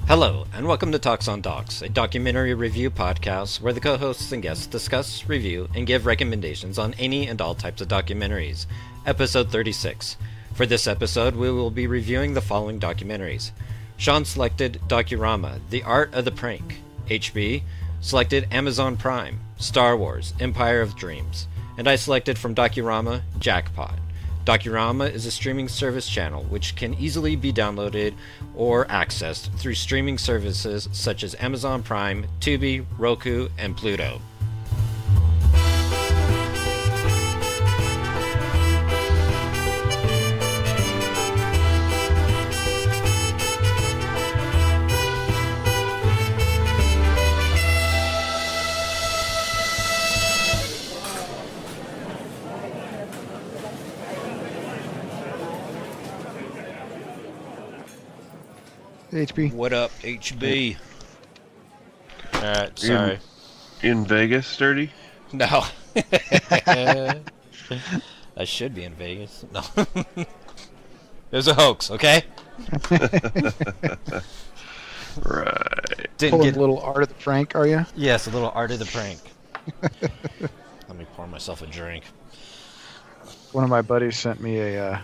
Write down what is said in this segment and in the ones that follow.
Hello, and welcome to Talks on Docs, a documentary review podcast where the co-hosts and guests discuss, review, and give recommendations on any and all types of documentaries. Episode 36. For this episode, we will be reviewing the following documentaries. Sean selected Docurama, The Art of the Prank. HB selected Amazon Prime, Star Wars, Empire of Dreams. And I selected from Docurama, Jackpot. Docurama is a streaming service channel which can easily be downloaded or accessed through streaming services such as Amazon Prime, Tubi, Roku, and Pluto. HB. What up, HB? Alright, sorry. In Vegas, Sturdy? No. I should be in Vegas. No. It was a hoax, okay? Right. Didn't Pulling get a little art of the prank, are you? Yes, a little art of the prank. Let me pour myself a drink. One of my buddies sent me a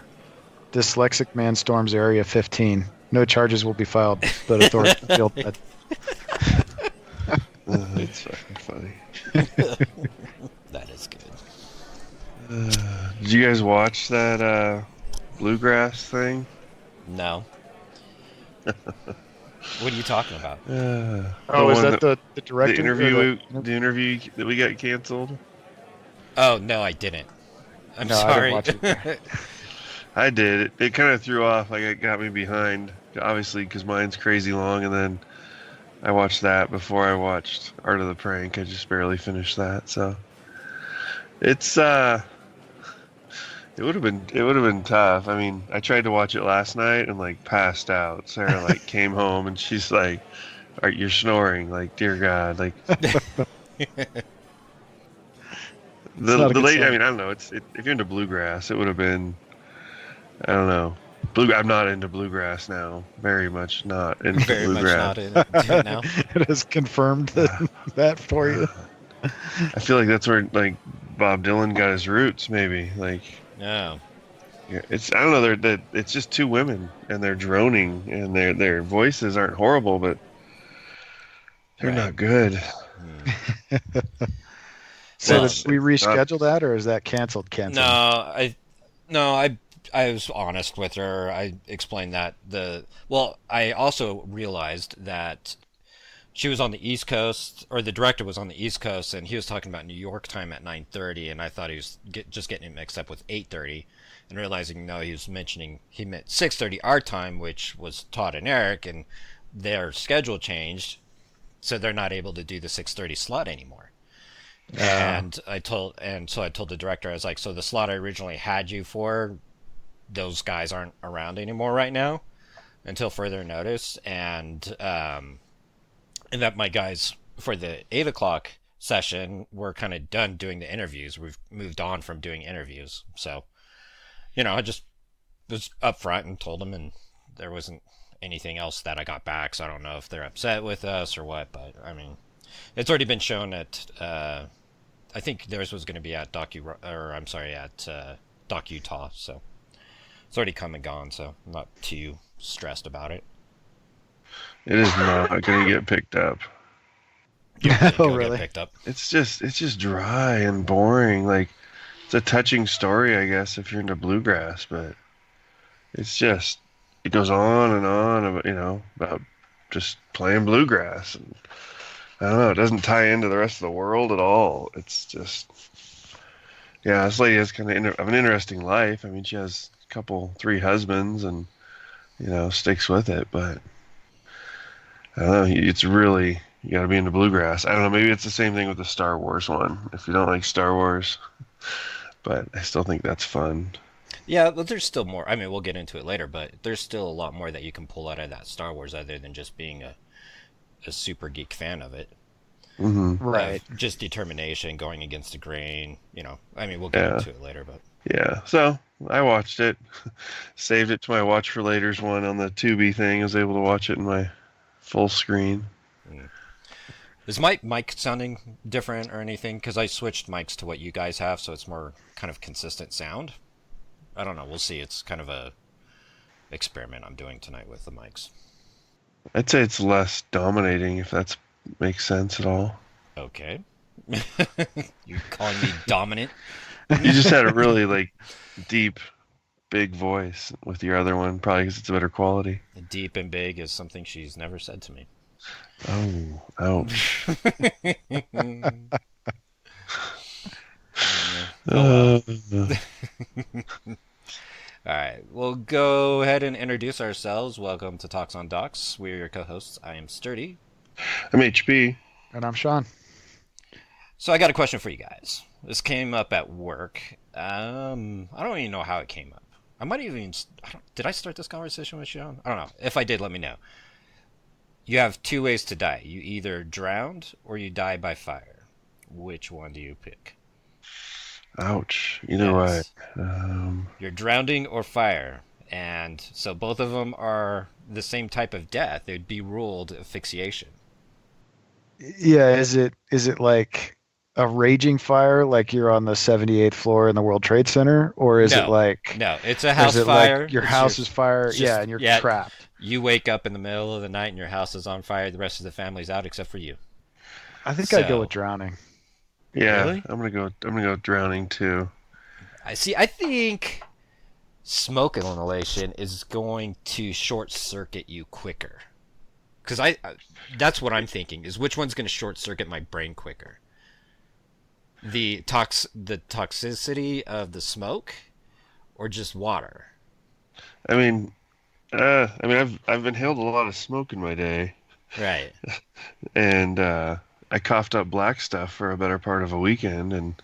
dyslexic man storms Area 15. No charges will be filed, but authorities feel that. That's fucking funny. That is good. Did you guys watch that bluegrass thing? No. What are you talking about? Oh, is one that the director? the interview that we got canceled? Oh, no, I didn't. I'm No, I sorry. didn't watch it. I did. It kind of threw off. Like, it got me behind, obviously, because mine's crazy long, and then I watched that before I watched Art of the Prank. I just barely finished that, so it's it would have been tough. I mean, I tried to watch it last night and like passed out. Sarah like came home and she's like, "You're snoring, like, dear God, like." The late, sign. I mean, I don't know. If you're into bluegrass, it would have been, I don't know. I'm not into bluegrass now. Very much not into Very much bluegrass. not into it now. It has confirmed that for you. I feel like that's where like Bob Dylan got his roots. Maybe like No. it's, I don't know. It's just two women and they're droning and their voices aren't horrible, but they're Right. not good. So Well, did we reschedule that, or is that canceled? I was honest with her. I explained that I also realized that she was on the East Coast, or the director was on the East Coast, and he was talking about New York time at 9:30, and I thought he was just getting it mixed up with 8:30, and realizing no, he meant 6:30 our time, which was Todd and Eric, and their schedule changed, so they're not able to do the 6:30 slot anymore. And so I told the director, I was like, so the slot I originally had you for, those guys aren't around anymore right now until further notice, and that my guys for the 8 o'clock session were kind of done doing the interviews. We've moved on from doing interviews, so I just was upfront and told them, and there wasn't anything else that I got back, so I don't know if they're upset with us or what, but I mean, it's already been shown at I think theirs was going to be at Doc Utah, so it's already come and gone, so I'm not too stressed about it. It is not going to get picked up. You think Oh, it'll really? get picked up? It's just dry and boring. Like, it's a touching story, I guess, if you're into bluegrass, but it goes on and on about just playing bluegrass, and I don't know, it doesn't tie into the rest of the world at all. It's just, yeah, this lady has kind of an interesting life. I mean, she has three husbands, and sticks with it, but I don't know, it's really, you got to be into bluegrass. I don't know, maybe it's the same thing with the Star Wars one, if you don't like Star Wars, but I still think that's fun. Yeah, but there's still more. I mean, we'll get into it later, but there's still a lot more that you can pull out of that Star Wars other than just being a super geek fan of it. Mm-hmm. Right. Just determination, going against the grain. I mean, we'll get into it later, but Yeah, so I watched it, saved it to my watch for later's one on the Tubi thing. I was able to watch it in my full screen. Is my mic sounding different or anything? Because I switched mics to what you guys have, so it's more kind of consistent sound. I don't know. We'll see. It's kind of a experiment I'm doing tonight with the mics. I'd say it's less dominating, if that makes sense at all. Okay. You calling me dominant? You just had a really like deep, big voice with your other one, probably because it's a better quality. Deep and big is something she's never said to me. Oh, ouch. Oh, well. All right, we'll go ahead and introduce ourselves. Welcome to Talks on Docs. We're your co-hosts. I am Sturdy. I'm HB. And I'm Sean. So I got a question for you guys. This came up at work. I don't even know how it came up. I might even... did I start this conversation with Sean? I don't know. If I did, let me know. You have two ways to die. You either drowned or you die by fire. Which one do you pick? Ouch. Either way. You're drowning or fire. And so both of them are the same type of death. It would be ruled asphyxiation. Yeah, is it like a raging fire, like you're on the 78th floor in the World Trade Center, or is it like no? It's a house is it fire. Like your house is fire, just, and you're trapped. You wake up in the middle of the night and your house is on fire. The rest of the family's out except for you. I think I'd go with drowning. Yeah, really? I'm gonna go drowning too. I think smoke inhalation is going to short circuit you quicker. Because that's what I'm thinking, is which one's going to short circuit my brain quicker? The toxicity of the smoke, or just water? I mean, I've inhaled a lot of smoke in my day, Right. and I coughed up black stuff for a better part of a weekend, and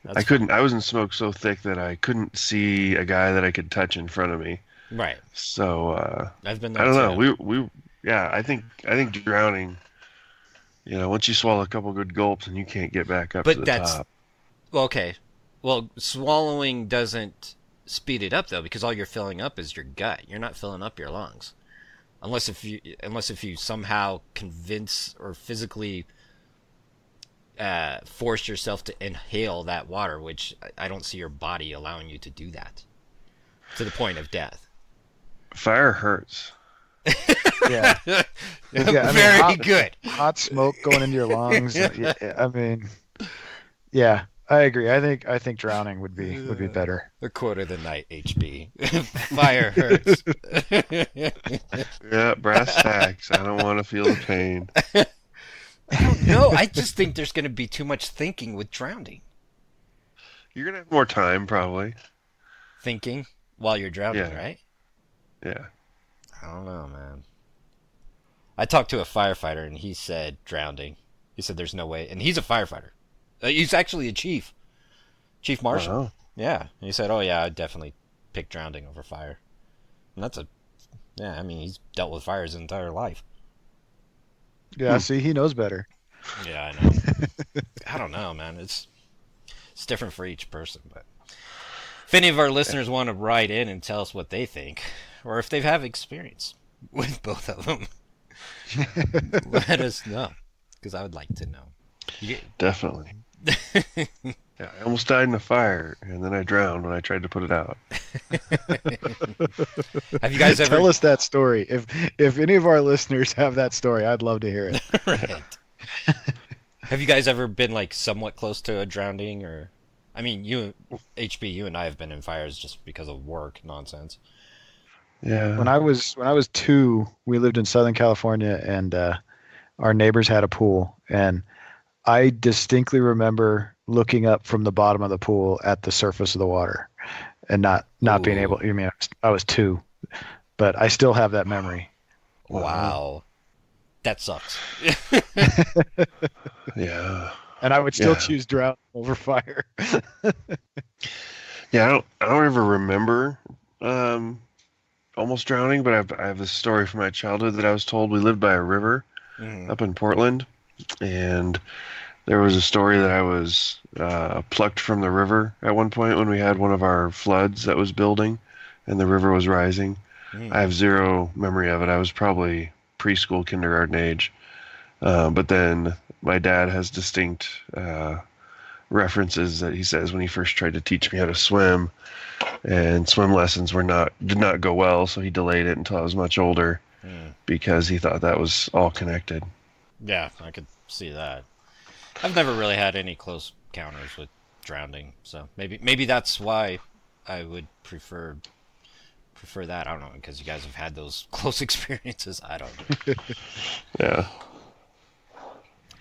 I was in smoke so thick that I couldn't see a guy that I could touch in front of me. Right. So I've been there I don't too. know. Yeah, I think drowning. You know, once you swallow a couple good gulps and you can't get back up to the top. Well, okay. Well, swallowing doesn't speed it up though, because all you're filling up is your gut. You're not filling up your lungs, unless if you somehow convince or physically force yourself to inhale that water, which I don't see your body allowing you to do that to the point of death. Fire hurts. Yeah. Very good. Hot smoke going into your lungs. I mean, yeah, I agree. I think drowning would be better. The quote of the night, HB. Fire hurts. Yeah, brass tacks. I don't want to feel the pain. I don't know. I just think there's going to be too much thinking with drowning. You're gonna have more time, probably. Thinking while you're drowning, Yeah. right? Yeah. I don't know, man. I talked to a firefighter and he said drowning. He said there's no way, and he's a firefighter. He's actually a chief marshal. Wow. Yeah, and he said, "Oh yeah, I'd definitely pick drowning over fire." And I mean, he's dealt with fires his entire life. Yeah, see, he knows better. Yeah, I know. I don't know, man. It's different for each person, but if any of our listeners want to write in and tell us what they think, or if they have experience with both of them, let us know, because I would like to know. Definitely. Yeah, I almost died in a fire, and then I drowned when I tried to put it out. Have you guys ever Tell us that story. If any of our listeners have that story, I'd love to hear it. Right. Have you guys ever been like somewhat close to a drowning, or I mean, you and I have been in fires just because of work nonsense. Yeah. When I was 2, we lived in Southern California, and our neighbors had a pool, and I distinctly remember looking up from the bottom of the pool at the surface of the water, and not being able. I mean, I was 2, but I still have that memory. Wow. That sucks. Yeah. And I would still choose drought over fire. Yeah, I don't ever remember almost drowning, but I have this story from my childhood that I was told. We lived by a river up in Portland, and there was a story that I was plucked from the river at one point when we had one of our floods that was building and the river was rising. I have zero memory of it. I was probably preschool, kindergarten age. But then my dad has distinct references that he says when he first tried to teach me how to swim, and swim lessons did not go well, so he delayed it until I was much older because he thought that was all connected. Yeah, I could see that. I've never really had any close encounters with drowning, so maybe that's why I would prefer that. I don't know, because you guys have had those close experiences. I don't know. Yeah.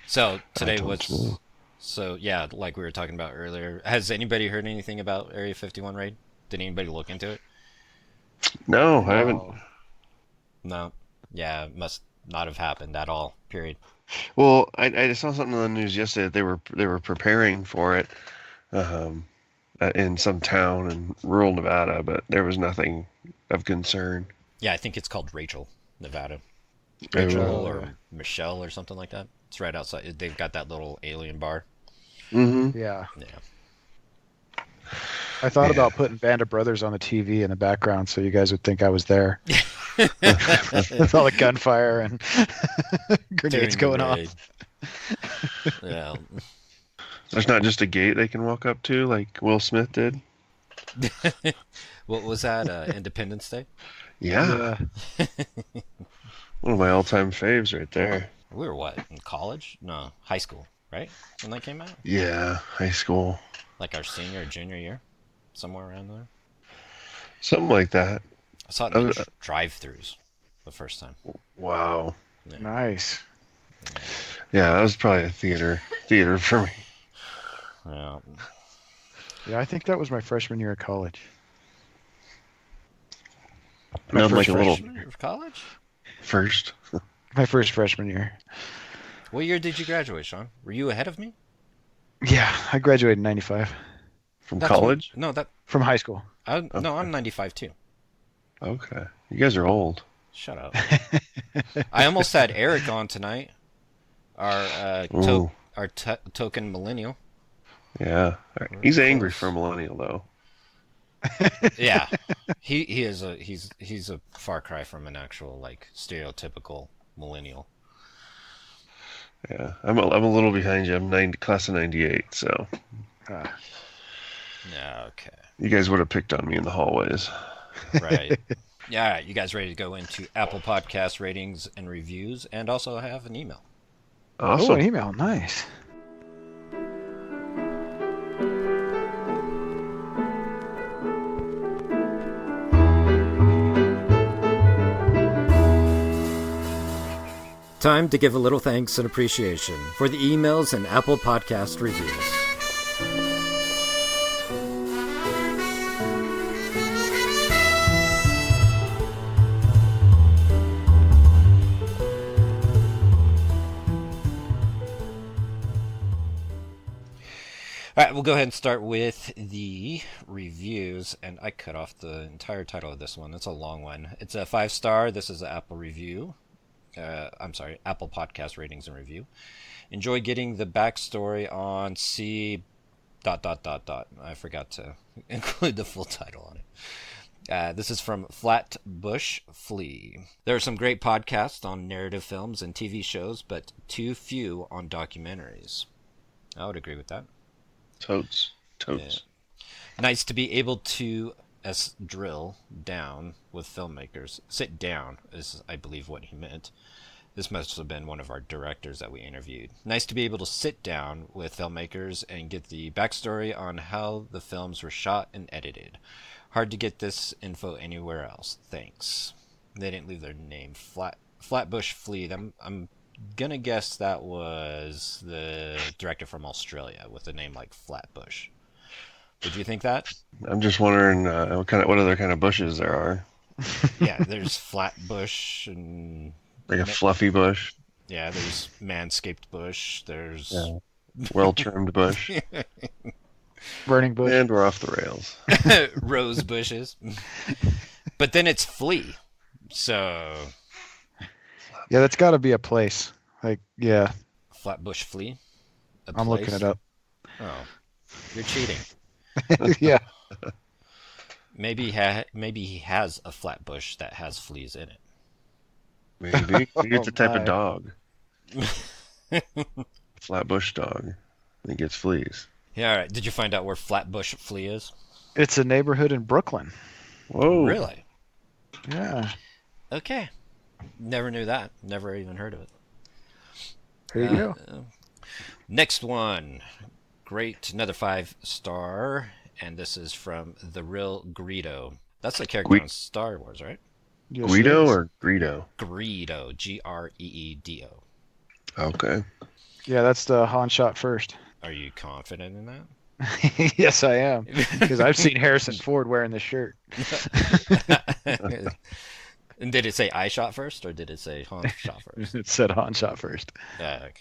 So today, know. So yeah, like we were talking about earlier, has anybody heard anything about Area 51 raid? Did anybody look into it? No, I haven't. No. Yeah, it must not have happened at all. Period. Well, I saw something on the news yesterday that they were preparing for it in some town in rural Nevada, but there was nothing of concern. Yeah, I think it's called Rachel, Nevada. Oh, Rachel or Michelle or something like that. It's right outside. They've got that little alien bar. Mm-hmm. Yeah. Yeah. I thought about putting Band of Brothers on the TV in the background so you guys would think I was there. With all the gunfire and grenades going off. Yeah. There's not just a gate they can walk up to like Will Smith did. What was that? Independence Day? Yeah. One of my all-time faves right there. We were what, in college? No, high school, right? When that came out? Yeah, high school. Like our senior or junior year? Somewhere around there? Something like that. I saw it in drive-thrus the first time. Wow. Yeah. Nice. Yeah, that was probably a theater for me. Yeah. Yeah, I think that was my freshman year of college. No, I'm like a little Freshman year of college? first. My first freshman year. What year did you graduate, Sean? Were you ahead of me? Yeah, I graduated in 95 From That's college? No, from high school. no, I'm 95 too. Okay. You guys are old. Shut up. I almost had Eric on tonight. Our token millennial. Yeah. He's angry for a millennial though. Yeah, he's a far cry from an actual like stereotypical millennial. Yeah. I'm a little behind you. I'm class of 98, so Yeah, okay. you guys would have picked on me in the hallways. Right. Yeah, all right. You guys ready to go into Apple Podcast ratings and reviews and also have an email? Awesome. Oh, an email. Nice. Time to give a little thanks and appreciation for the emails and Apple Podcast reviews. All right, we'll go ahead and start with the reviews, and I cut off the entire title of this one. It's a long one. It's a 5-star. This is an Apple review. Apple Podcast ratings and review. Enjoy getting the backstory on C... ... I forgot to include the full title on it. This is from Flatbush Flea. There are some great podcasts on narrative films and TV shows, but too few on documentaries. I would agree with that. Totes. Yeah. Nice to be able to drill down with filmmakers. Sit down is, I believe, what he meant. This must have been one of our directors that we interviewed. Nice to be able to sit down with filmmakers and get the backstory on how the films were shot and edited. Hard to get this info anywhere else. Thanks. They didn't leave their name. Flatbush Flea. I'm gonna guess that was the director from Australia with a name like Flatbush. Did you think that? I'm just wondering what other kind of bushes there are. Yeah, there's Flatbush and like a fluffy bush. Yeah, there's manscaped bush. There's well-trimmed bush. Burning bush. And we're off the rails. Rose bushes. But then it's flea. So Yeah, that's got to be a place. Like, yeah. Flatbush Flea? I'm looking it up. Oh, you're cheating. Yeah. Maybe he has a flatbush that has fleas in it. Maybe. Maybe it's a type my. of dog. Flatbush dog. He gets fleas. Yeah, all right. Did you find out where Flatbush Flea is? It's a neighborhood in Brooklyn. Whoa. Really? Yeah. Okay. Never knew that. Never even heard of it. There you go. Next one. Great. Another 5-star. And this is from The Real Greedo. That's the character on Star Wars, right? Yes, Guido it is. or Greedo? Greedo. Greedo. Okay. Yeah, that's the Han shot first. Are you confident in that? Yes, I am. Because I've seen Harrison Ford wearing this shirt. And did it say I shot first, or did it say Han shot first? It said Han shot first. Okay.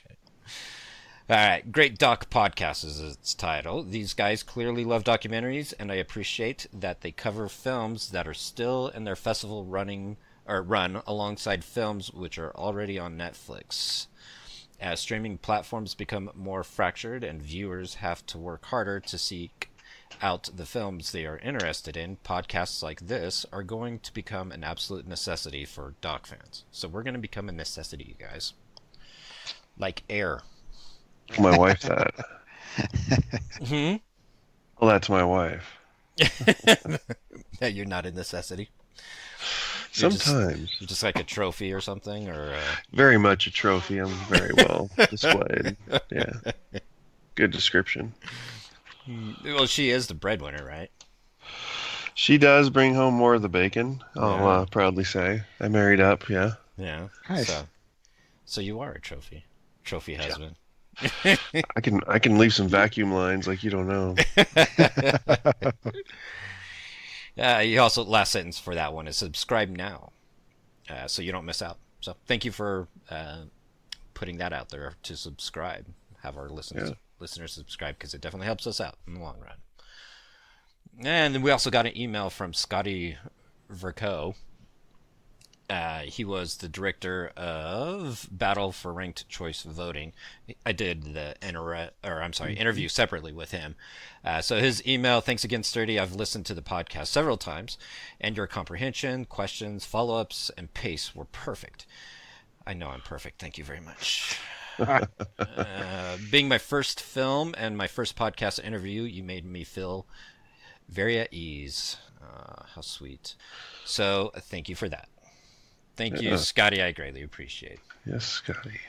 All right. Great Doc Podcast is its title. These guys clearly love documentaries, and I appreciate that they cover films that are still in their festival run alongside films which are already on Netflix. As streaming platforms become more fractured and viewers have to work harder to seek out the films they are interested in, podcasts like this are going to become an absolute necessity for doc fans. So we're going to become a necessity, you guys. Like air. My wife that. Hmm? Well, that's my wife. Yeah, you're not a necessity. Sometimes. You're just like a trophy or something, or Very much a trophy. I'm very well displayed. Yeah. Good description. well, she is the breadwinner, right? She does bring home more of the bacon, I'll Yeah. proudly say. I married up, yeah. Yeah. Nice. So you are a trophy husband. I can leave some vacuum lines like you don't know. You also, last sentence for that one is subscribe now, so you don't miss out. So thank you for putting that out there to subscribe. Have our listeners subscribe, because it definitely helps us out in the long run. And then we also got an email from Scotty Verco. He was the director of Battle for Ranked Choice Voting. I did the interview separately with him. So his email: thanks again, Sturdy. I've listened to the podcast several times, and your comprehension, questions, follow-ups, and pace were perfect. I know I'm perfect. Thank you very much. Being my first film and my first podcast interview, you made me feel very at ease. How sweet. So thank you for that. Thank you, Scotty. I greatly appreciate it. Yes, Scotty.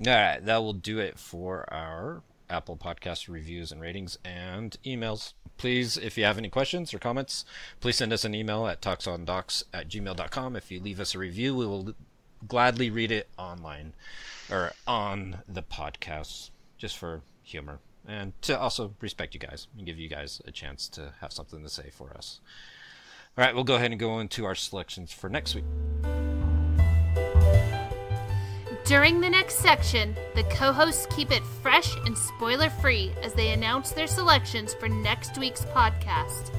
All right, that will do it for our Apple Podcast reviews and ratings and emails. Please, if you have any questions or comments, please send us an email at talksondocs@gmail.com. If you leave us a review, we will gladly read it online or on the podcast, just for humor and to also respect you guys and give you guys a chance to have something to say for us. All right, we'll go ahead and go into our selections for next week. During the next section, the co-hosts keep it fresh and spoiler-free as they announce their selections for next week's podcast.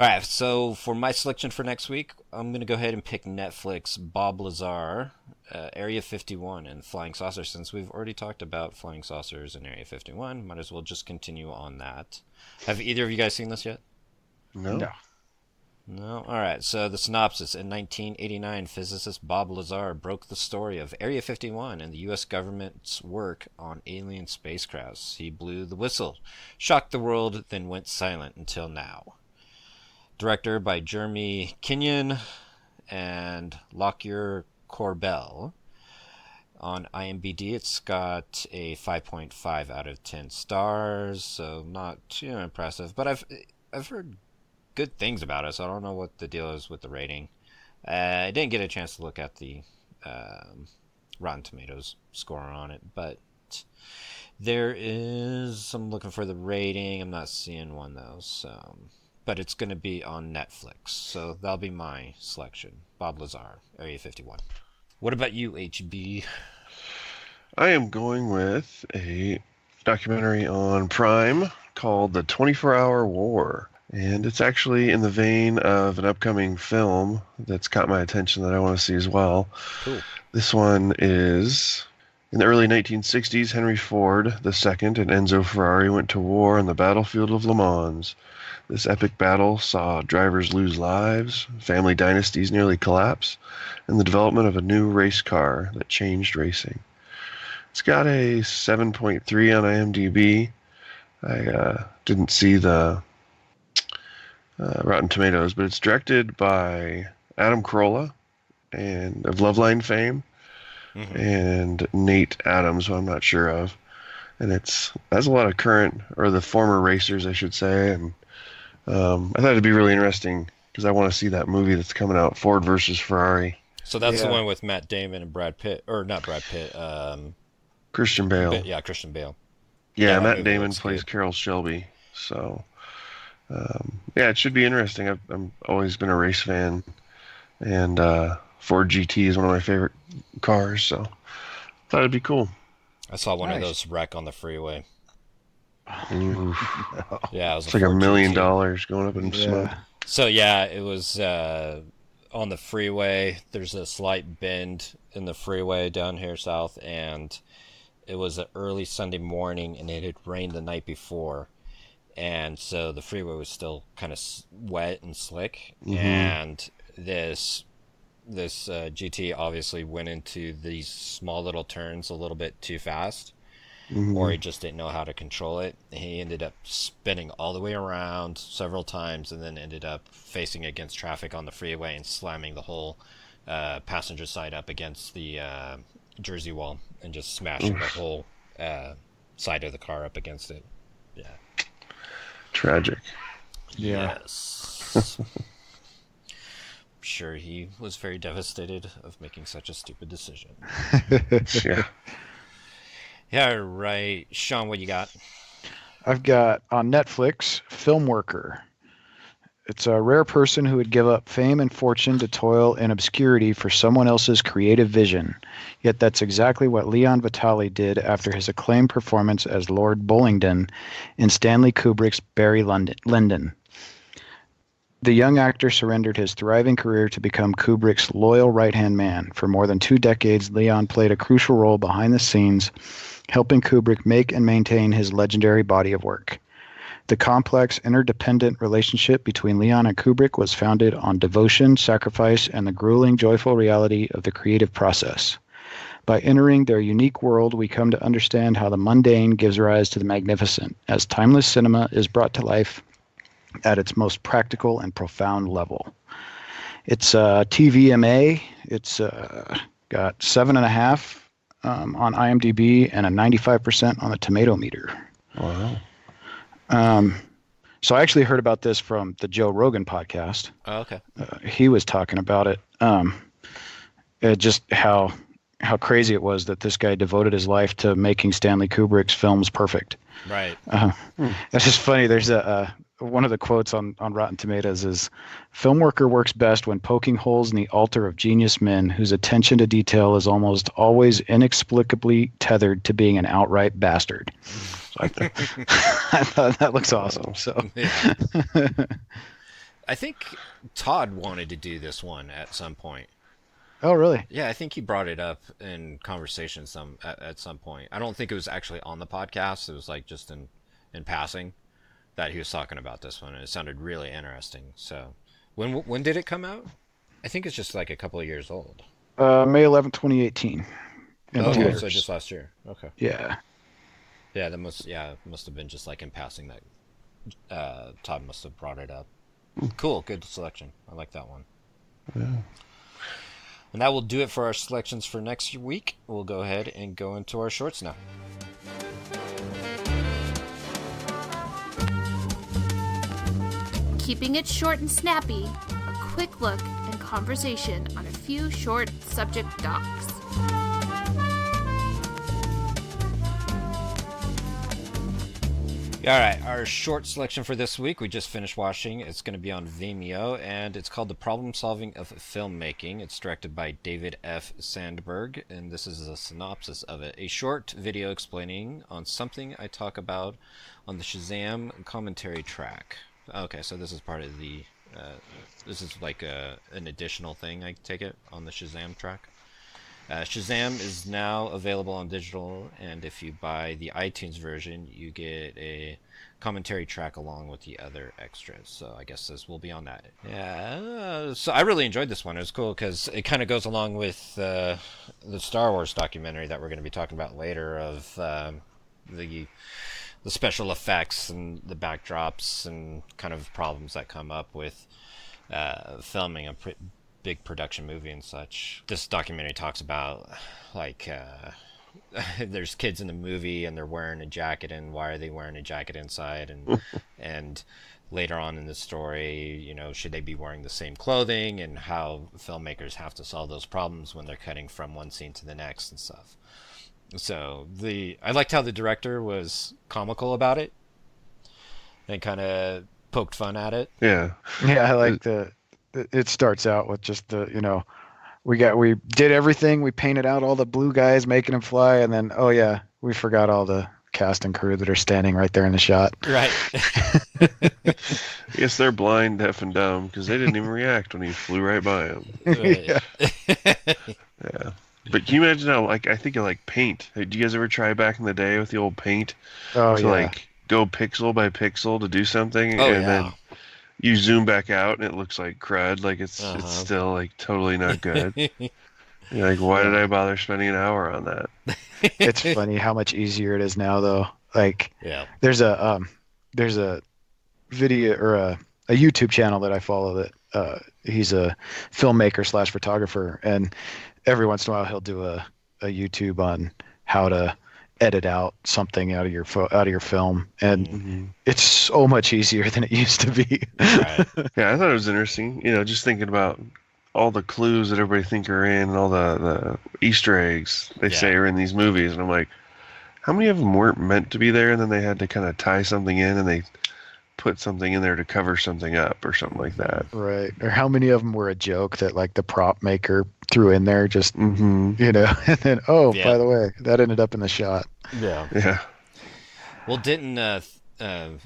All right, so for my selection for next week, I'm going to go ahead and pick Netflix, Bob Lazar, Area 51, and Flying Saucers. Since we've already talked about Flying Saucers and Area 51, might as well just continue on that. Have either of you guys seen this yet? No. No? All right, so the synopsis. In 1989, physicist Bob Lazar broke the story of Area 51 and the U.S. government's work on alien spacecrafts. He blew the whistle, shocked the world, then went silent until now. Director by Jeremy Kenyon and Lockyer Corbell. On IMDb, it's got a 5.5 out of 10 stars, so not too impressive. But I've heard good things about it, so I don't know what the deal is with the rating. I didn't get a chance to look at the Rotten Tomatoes score on it, but there is. I'm looking for the rating. I'm not seeing one though, so. But it's going to be on Netflix, so that'll be my selection. Bob Lazar, Area 51. What about you, HB? I am going with a documentary on Prime called The 24-Hour War. And it's actually in the vein of an upcoming film that's caught my attention that I want to see as well. Cool. This one is, in the early 1960s, Henry Ford II and Enzo Ferrari went to war on the battlefield of Le Mans. This epic battle saw drivers lose lives, family dynasties nearly collapse, and the development of a new race car that changed racing. It's got a 7.3 on IMDb. I didn't see the Rotten Tomatoes, but it's directed by Adam Carolla and of Loveline fame, and Nate Adams, who I'm not sure of. And it has a lot of current, or the former racers, I should say. And I thought it'd be really interesting because I want to see that movie that's coming out, Ford versus Ferrari. So that's the one with Matt Damon and Brad Pitt, or not Brad Pitt. Christian Bale. Christian Bale. Yeah, Matt Damon plays Carroll Shelby. So, it should be interesting. I've always been a race fan, and Ford GT is one of my favorite cars, so thought it'd be cool. I saw one of those wreck on the freeway. Ooh. Yeah, it was it's like $1 million going up in smoke. So yeah, it was on the freeway. There's a slight bend in the freeway down here south, and it was an early Sunday morning, and it had rained the night before, and so the freeway was still kind of wet and slick, and this GT obviously went into these small little turns a little bit too fast, or he just didn't know how to control it. He ended up spinning all the way around several times, and then ended up facing against traffic on the freeway and slamming the whole passenger side up against the Jersey wall and just smashing the whole side of the car up against it. Yeah. Tragic. Yeah. Yes. Sure, he was very devastated of making such a stupid decision. Yeah. Yeah, right. Sean, what you got? I've got on Netflix, Film Worker. It's a rare person who would give up fame and fortune to toil in obscurity for someone else's creative vision. Yet that's exactly what Leon Vitali did after his acclaimed performance as Lord Bullingdon in Stanley Kubrick's Barry Lyndon. The young actor surrendered his thriving career to become Kubrick's loyal right-hand man. For more than 2 decades, Leon played a crucial role behind the scenes, helping Kubrick make and maintain his legendary body of work. The complex, interdependent relationship between Leon and Kubrick was founded on devotion, sacrifice, and the grueling, joyful reality of the creative process. By entering their unique world, we come to understand how the mundane gives rise to the magnificent, as timeless cinema is brought to life at its most practical and profound level. It's TVMA. It's got 7.5 on IMDb and a 95% on the tomato meter. Wow. So I actually heard about this from the Joe Rogan podcast. Oh, okay. He was talking about it. Just how crazy it was that this guy devoted his life to making Stanley Kubrick's films perfect. Right. It's just funny. There's one of the quotes on Rotten Tomatoes is, "Film worker works best when poking holes in the altar of genius men whose attention to detail is almost always inexplicably tethered to being an outright bastard." I thought that looks awesome. So, Yeah. I think Todd wanted to do this one at some point. Oh, really? Yeah, I think he brought it up in conversation at some point. I don't think it was actually on the podcast. It was like just in passing that he was talking about this one, and it sounded really interesting. So, when did it come out? I think it's just like a couple of years old. May 11th, 2018. Oh, so just last year. Okay. Yeah. Yeah, it must have been just like in passing that Todd must have brought it up. Cool, good selection. I like that one. Yeah. And that will do it for our selections for next week. We'll go ahead and go into our shorts now. Keeping it short and snappy, a quick look and conversation on a few short subject docs. All right, our short selection for this week, we just finished watching. It's going to be on Vimeo, and it's called The Problem Solving of Filmmaking. It's directed by David F. Sandberg, and this is a synopsis of it. A short video explaining on something I talk about on the Shazam commentary track. Okay, so this is part of the... this is like an additional thing, I take it, on the Shazam track. Shazam is now available on digital, and if you buy the iTunes version, you get a commentary track along with the other extras. So I guess this will be on that. Yeah. So I really enjoyed this one. It was cool because it kind of goes along with the Star Wars documentary that we're going to be talking about later of the special effects and the backdrops and kind of problems that come up with filming a big production movie and such. This documentary talks about like there's kids in the movie and they're wearing a jacket, and why are they wearing a jacket inside, and later on in the story, you know, should they be wearing the same clothing, and how filmmakers have to solve those problems when they're cutting from one scene to the next and stuff. So I liked how the director was comical about it and kind of poked fun at it. Yeah. Yeah, I like it starts out with just we did everything. We painted out all the blue guys, making them fly, and then we forgot all the cast and crew that are standing right there in the shot. Right. I guess they're blind, deaf, and dumb because they didn't even react when he flew right by them. Yeah. Yeah. But can you imagine how, I think of paint. Did you guys ever try back in the day with the old paint? Oh, to yeah. Go pixel by pixel to do something, Oh, and yeah. then you zoom back out and it looks like crud. It's still totally not good. You're like, why did I bother spending an hour on that? It's funny how much easier it is now, though. Yeah. There's a video or a YouTube channel that I follow that he's a filmmaker / photographer, and every once in a while he'll do a YouTube on how to edit out something out of your film, and it's so much easier than it used to be. Right. Yeah, I thought it was interesting. Just thinking about all the clues that everybody think are in, and all the Easter eggs they say are in these movies, and I'm like, how many of them weren't meant to be there, and then they had to kind of tie something in, and they put something in there to cover something up or something like that. Right. Or how many of them were a joke that the prop maker threw in there just, and then, by the way, that ended up in the shot. Yeah. Yeah. Well, didn't what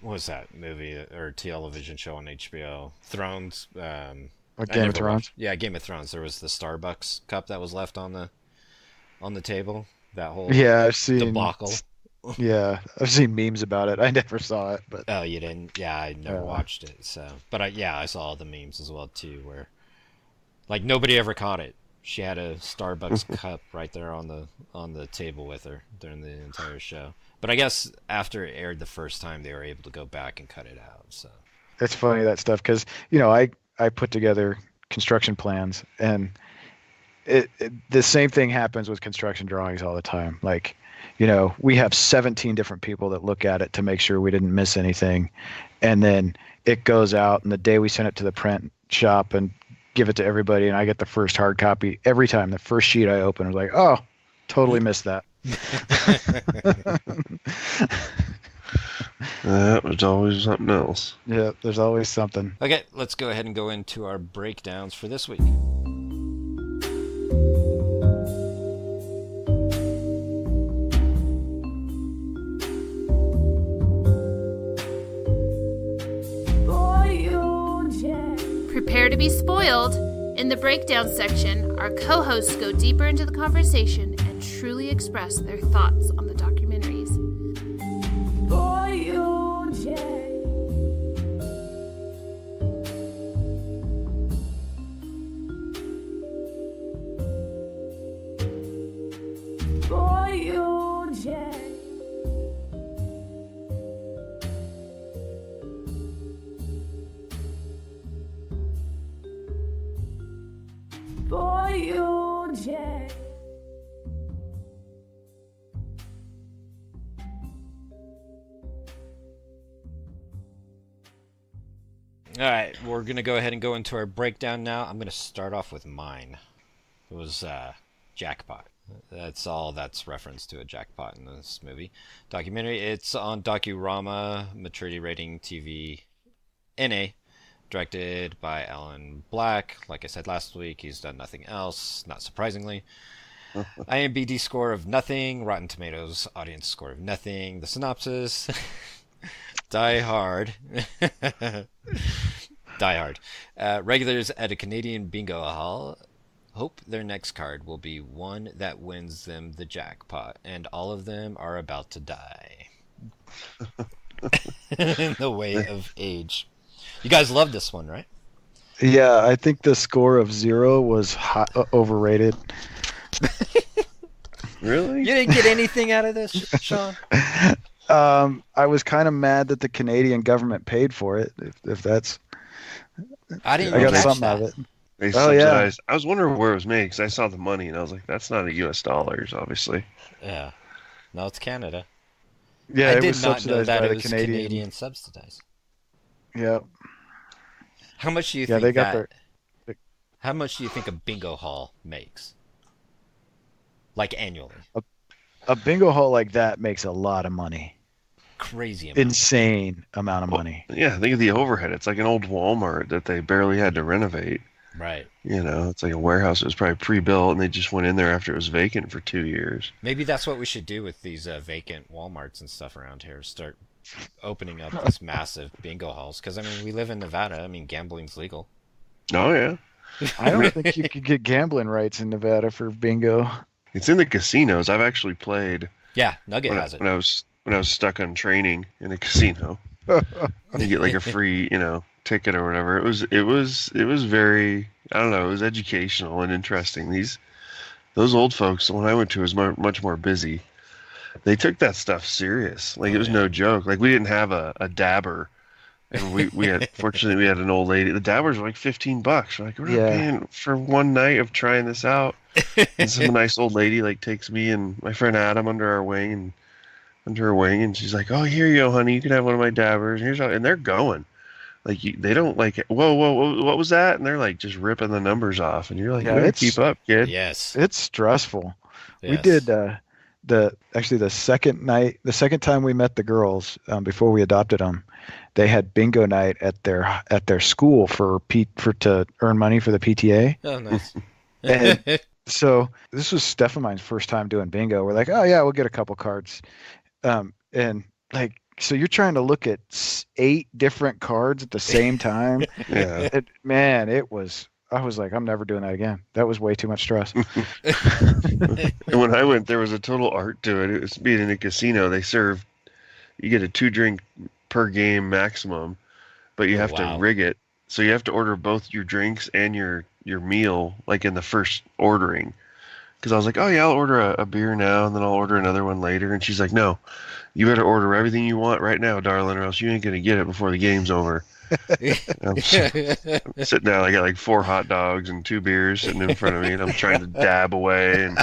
was that movie or television show on HBO? Thrones. Game never of Thrones? watched- Yeah, Game of Thrones. There was the Starbucks cup that was left on the table. That whole Yeah, I've seen debacle. Yeah, I've seen memes about it. I never saw it, but Oh, you didn't? Yeah, I never watched it. So, but I saw the memes as well too, where nobody ever caught it. She had a Starbucks cup right there on the table with her during the entire show. But I guess after it aired the first time, they were able to go back and cut it out. So it's funny, that stuff, because I put together construction plans, and the same thing happens with construction drawings all the time. We have 17 different people that look at it to make sure we didn't miss anything, and then it goes out, and the day we send it to the print shop and give it to everybody, and I get the first hard copy, every time the first sheet I open, I was like, oh, totally missed that. That was always something else. Yeah, there's always something. okay, let's go ahead and go into our breakdowns for this week. Prepare to be spoiled. In the breakdown section, our co-hosts go deeper into the conversation and truly express their thoughts on the documentaries. All right, we're going to go ahead and go into our breakdown now. I'm going to start off with mine. It was Jackpot. That's all that's referenced to a jackpot in this movie. Documentary. It's on Docurama, maturity rating TV NA, directed by Alan Black. Like I said last week, he's done nothing else, not surprisingly. IMDb score of nothing. Rotten Tomatoes audience score of nothing. The synopsis. Die Hard. Die Hard. Regulars at a Canadian bingo hall hope their next card will be one that wins them the jackpot, and all of them are about to die. In the way of age. You guys love this one, right? Yeah, I think the score of 0 was overrated. Really? You didn't get anything out of this, Sean? I was kind of mad that the Canadian government paid for it. If that's, I didn't I even got catch something that. out of it. They Oh, yeah. subsidized. I was wondering where it was made because I saw the money and I was like, that's not a U.S. dollars, obviously. Yeah. No, it's Canada. Yeah, I it did was not know subsidized that by it the was Canadian. Canadian subsidized. Yeah, How much do you yeah, think they got that? their. How much do you think a bingo hall makes? Like annually? A bingo hall like that makes a lot of money. Crazy amount. Insane amount of money. Yeah, think of the overhead. It's like an old Walmart that they barely had to renovate. Right. You know, it's like a warehouse that was probably pre-built, and they just went in there after it was vacant for 2 years. Maybe that's what we should do with these vacant Walmarts and stuff around here. Start opening up these massive bingo halls. Because, I mean, we live in Nevada. I mean, gambling's legal. Oh yeah, I don't think you could get gambling rights in Nevada for bingo. it's in the casinos. I've actually played Yeah, Nugget when, has it. when I was stuck on training in a casino. You get like a free, ticket or whatever. It was very, I don't know, it was educational and interesting. Those old folks, when I went to, was much more busy. They took that stuff serious. Like, it was no joke. Like, we didn't have a dabber, and we had, fortunately, we had an old lady. The dabbers were like $15. We're like, we're not paying for one night of trying this out. And some nice old lady like takes me and my friend Adam under her wing, and she's like, "Oh, here you go, honey. You can have one of my dabbers." And they're going. Like, they don't like, whoa, what was that? And they're like just ripping the numbers off, and you're like, Yeah, you better it's- keep up, kid. Yes. It's stressful. We Yes. did the second time we met the girls before we adopted them. They had bingo night at their school to earn money for the PTA. Oh, nice. And so this was Steph and mine's first time doing bingo. We're like, oh yeah, we'll get a couple cards, and like, so you're trying to look at 8 different cards at the same time. Yeah. I was like, I'm never doing that again. That was way too much stress. And when I went, there was a total art to it. It was being in a casino. You get a 2-drink per game maximum, but you have wow. to rig it. So you have to order both your drinks and your meal, like in the first ordering. Because I was like, oh yeah, I'll order a beer now, and then I'll order another one later. And she's like, no, you better order everything you want right now, darling, or else you ain't going to get it before the game's over. I'm sitting down, I got like 4 hot dogs and 2 beers sitting in front of me, and I'm trying to dab away. And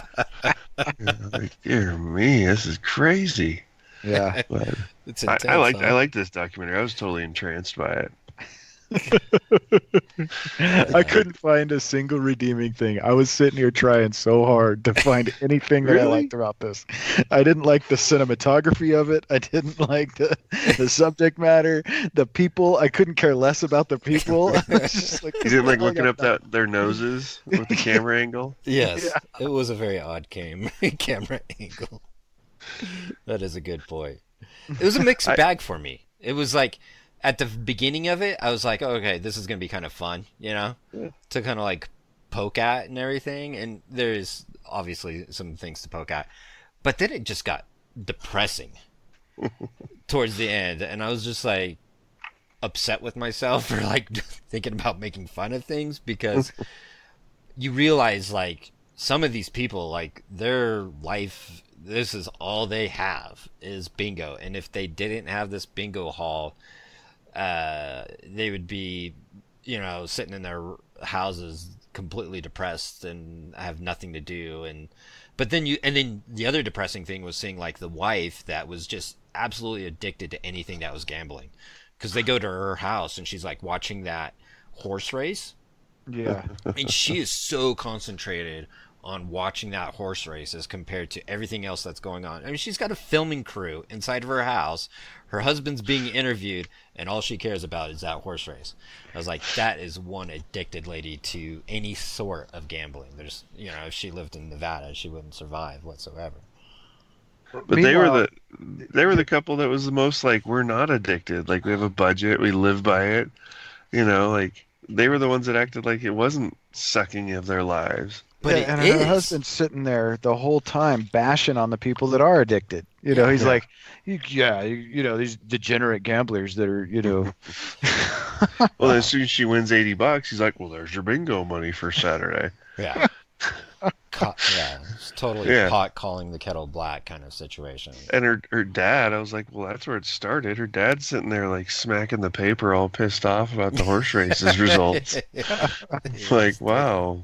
I'm like, dear me, this is crazy. Yeah. But It's I intense, huh? liked this documentary. I was totally entranced by it. I couldn't find a single redeeming thing. I was sitting here trying so hard to find anything that I Really? liked about this. I didn't like the cinematography of it. I didn't like the subject matter. The people, I couldn't care less about the people. I was just like, You didn't like "Oh, I looking got up their noses with the camera angle? Yes, Yeah. it was a very odd camera angle. That is a good point. It was a mixed bag for me. It was like, at the beginning of it, I was like, oh, okay, this is going to be kind of fun, to kind of like poke at and everything. And there's obviously some things to poke at. But then it just got depressing towards the end. And I was just like upset with myself for like thinking about making fun of things, because you realize like some of these people, like their life, this is all they have is bingo. And if they didn't have this bingo hall, they would be, sitting in their houses completely depressed and have nothing to do. But then the other depressing thing was seeing like the wife that was just absolutely addicted to anything that was gambling, because they go to her house and she's like watching that horse race, Yeah. and she is so concentrated on watching that horse race as compared to everything else that's going on. I mean, she's got a filming crew inside of her house. Her husband's being interviewed, and all she cares about is that horse race. I was like, that is one addicted lady to any sort of gambling. There's, if she lived in Nevada, she wouldn't survive whatsoever. But they Meanwhile- were the couple that was the most like, we're not addicted. Like, we have a budget, we live by it. Like, they were the ones that acted like it wasn't sucking of their lives. But Yeah, it and is. her husband's sitting there the whole time bashing on the people that are addicted. He's like, these degenerate gamblers that are, Well, as soon as she wins $80, he's like, well, there's your bingo money for Saturday. Yeah. Yeah, it's totally Yeah. pot calling the kettle black kind of situation. And her dad, I was like, well, that's where it started. Her dad's sitting there like smacking the paper, all pissed off about the horse races results. Like, wow.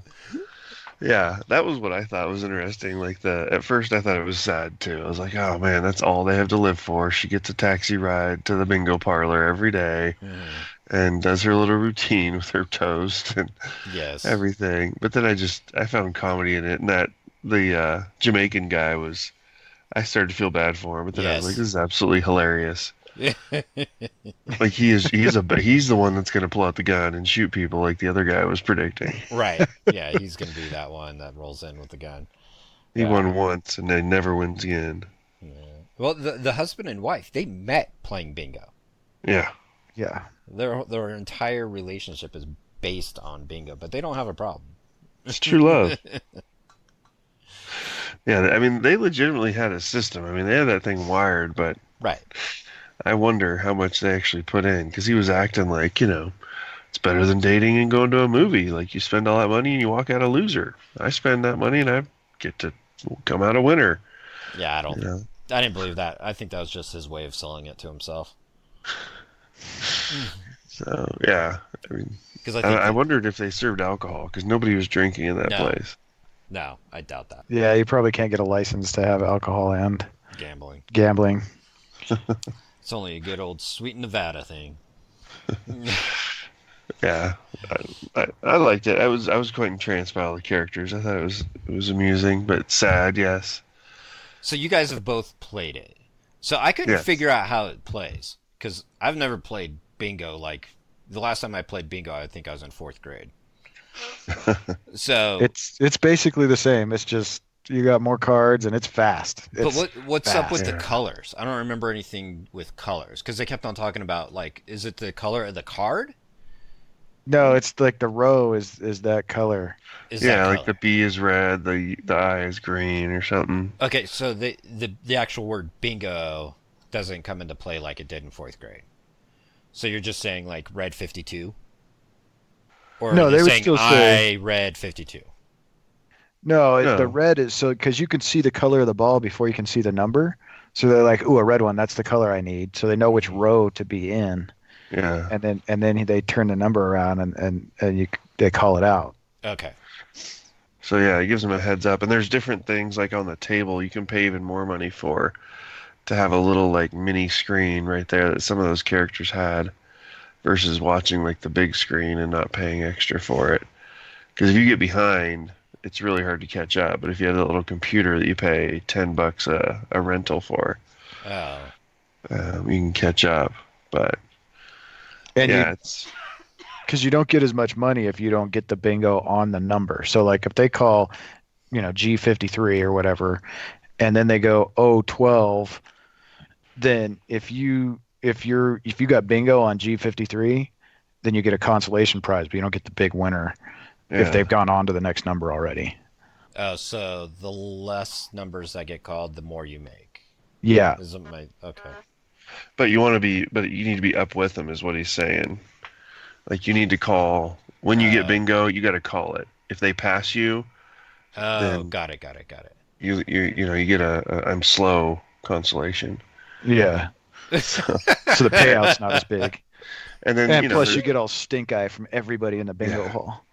Yeah, that was what I thought was interesting. Like at first I thought it was sad too. I was like, oh man, that's all they have to live for. She gets a taxi ride to the bingo parlor every day and does her little routine with her toast and Yes. everything. But then I found comedy in it, and that the Jamaican guy I started to feel bad for him, but then I was like, Yes. this is absolutely hilarious. Like he's the one that's going to pull out the gun and shoot people like the other guy was predicting. Right. Yeah, he's going to be that one that rolls in with the gun. He Yeah. won once and then never wins again. Yeah. Well, the husband and wife, they met playing bingo. Yeah. yeah. Their entire relationship is based on bingo, but they don't have a problem. It's true love. Yeah, I mean, they legitimately had a system. I mean, they had that thing wired, but Right. I wonder how much they actually put in, because he was acting like, it's better than dating and going to a movie. Like, you spend all that money and you walk out a loser. I spend that money and I get to come out a winner. Yeah, You I didn't believe that. I think that was just his way of selling it to himself. So, yeah. I mean, Because I think I wondered if they served alcohol, because nobody was drinking in that No. place. no, I doubt that. Yeah, you probably can't get a license to have alcohol and Gambling. gambling. It's only a good old sweet Nevada thing. Yeah, I liked it. I was quite entranced by all the characters. I thought it was amusing, but sad, yes. So you guys have both played it. So I couldn't Yes. figure out how it plays because I've never played bingo. Like the last time I played bingo, I think I was in 4th grade. So, It's basically the same. It's just you got more cards and it's fast. but what's up with the Yeah. colors? I don't remember anything with colors because they kept on talking about like, is it the color of the card? No, it's like the row is that color. Is Yeah, that like color? the B is red, the I is green or something. Okay, so the actual word bingo doesn't come into play like it did in 4th grade. So you're just saying like red 52? Or No, are they you would saying still say- I read 52? No, No. the red is so because you can see the color of the ball before you can see the number. So they're like, "Ooh, a red one. That's the color I need." So they know which row to be in, Yeah. and then they turn the number around and they call it out. Okay. So yeah, it gives them a heads up. And there's different things like on the table you can pay even more money for to have a little like mini screen right there that some of those characters had versus watching like the big screen and not paying extra for it. Because if you get behind, it's really hard to catch up. But if you have a little computer that you pay $10 a rental for, Oh. you can catch up. But And yeah, it's because you don't get as much money if you don't get the bingo on the number. So like if they call, G53 or whatever, and then they go 012, then if you got bingo on G53, then you get a consolation prize, but you don't get the big winner if yeah. they've gone on to the next number already. Oh, so the less numbers that get called, the more you make. Yeah. Isn't my okay? But you need to be up with them, is what he's saying. Like you need to call when you get bingo. You got to call it. If they pass you, Oh, Then- got it. you get a I'm slow consolation. Yeah. So the payout's not as big. And then And plus there- you get all stink eye from everybody in the bingo Yeah. hall.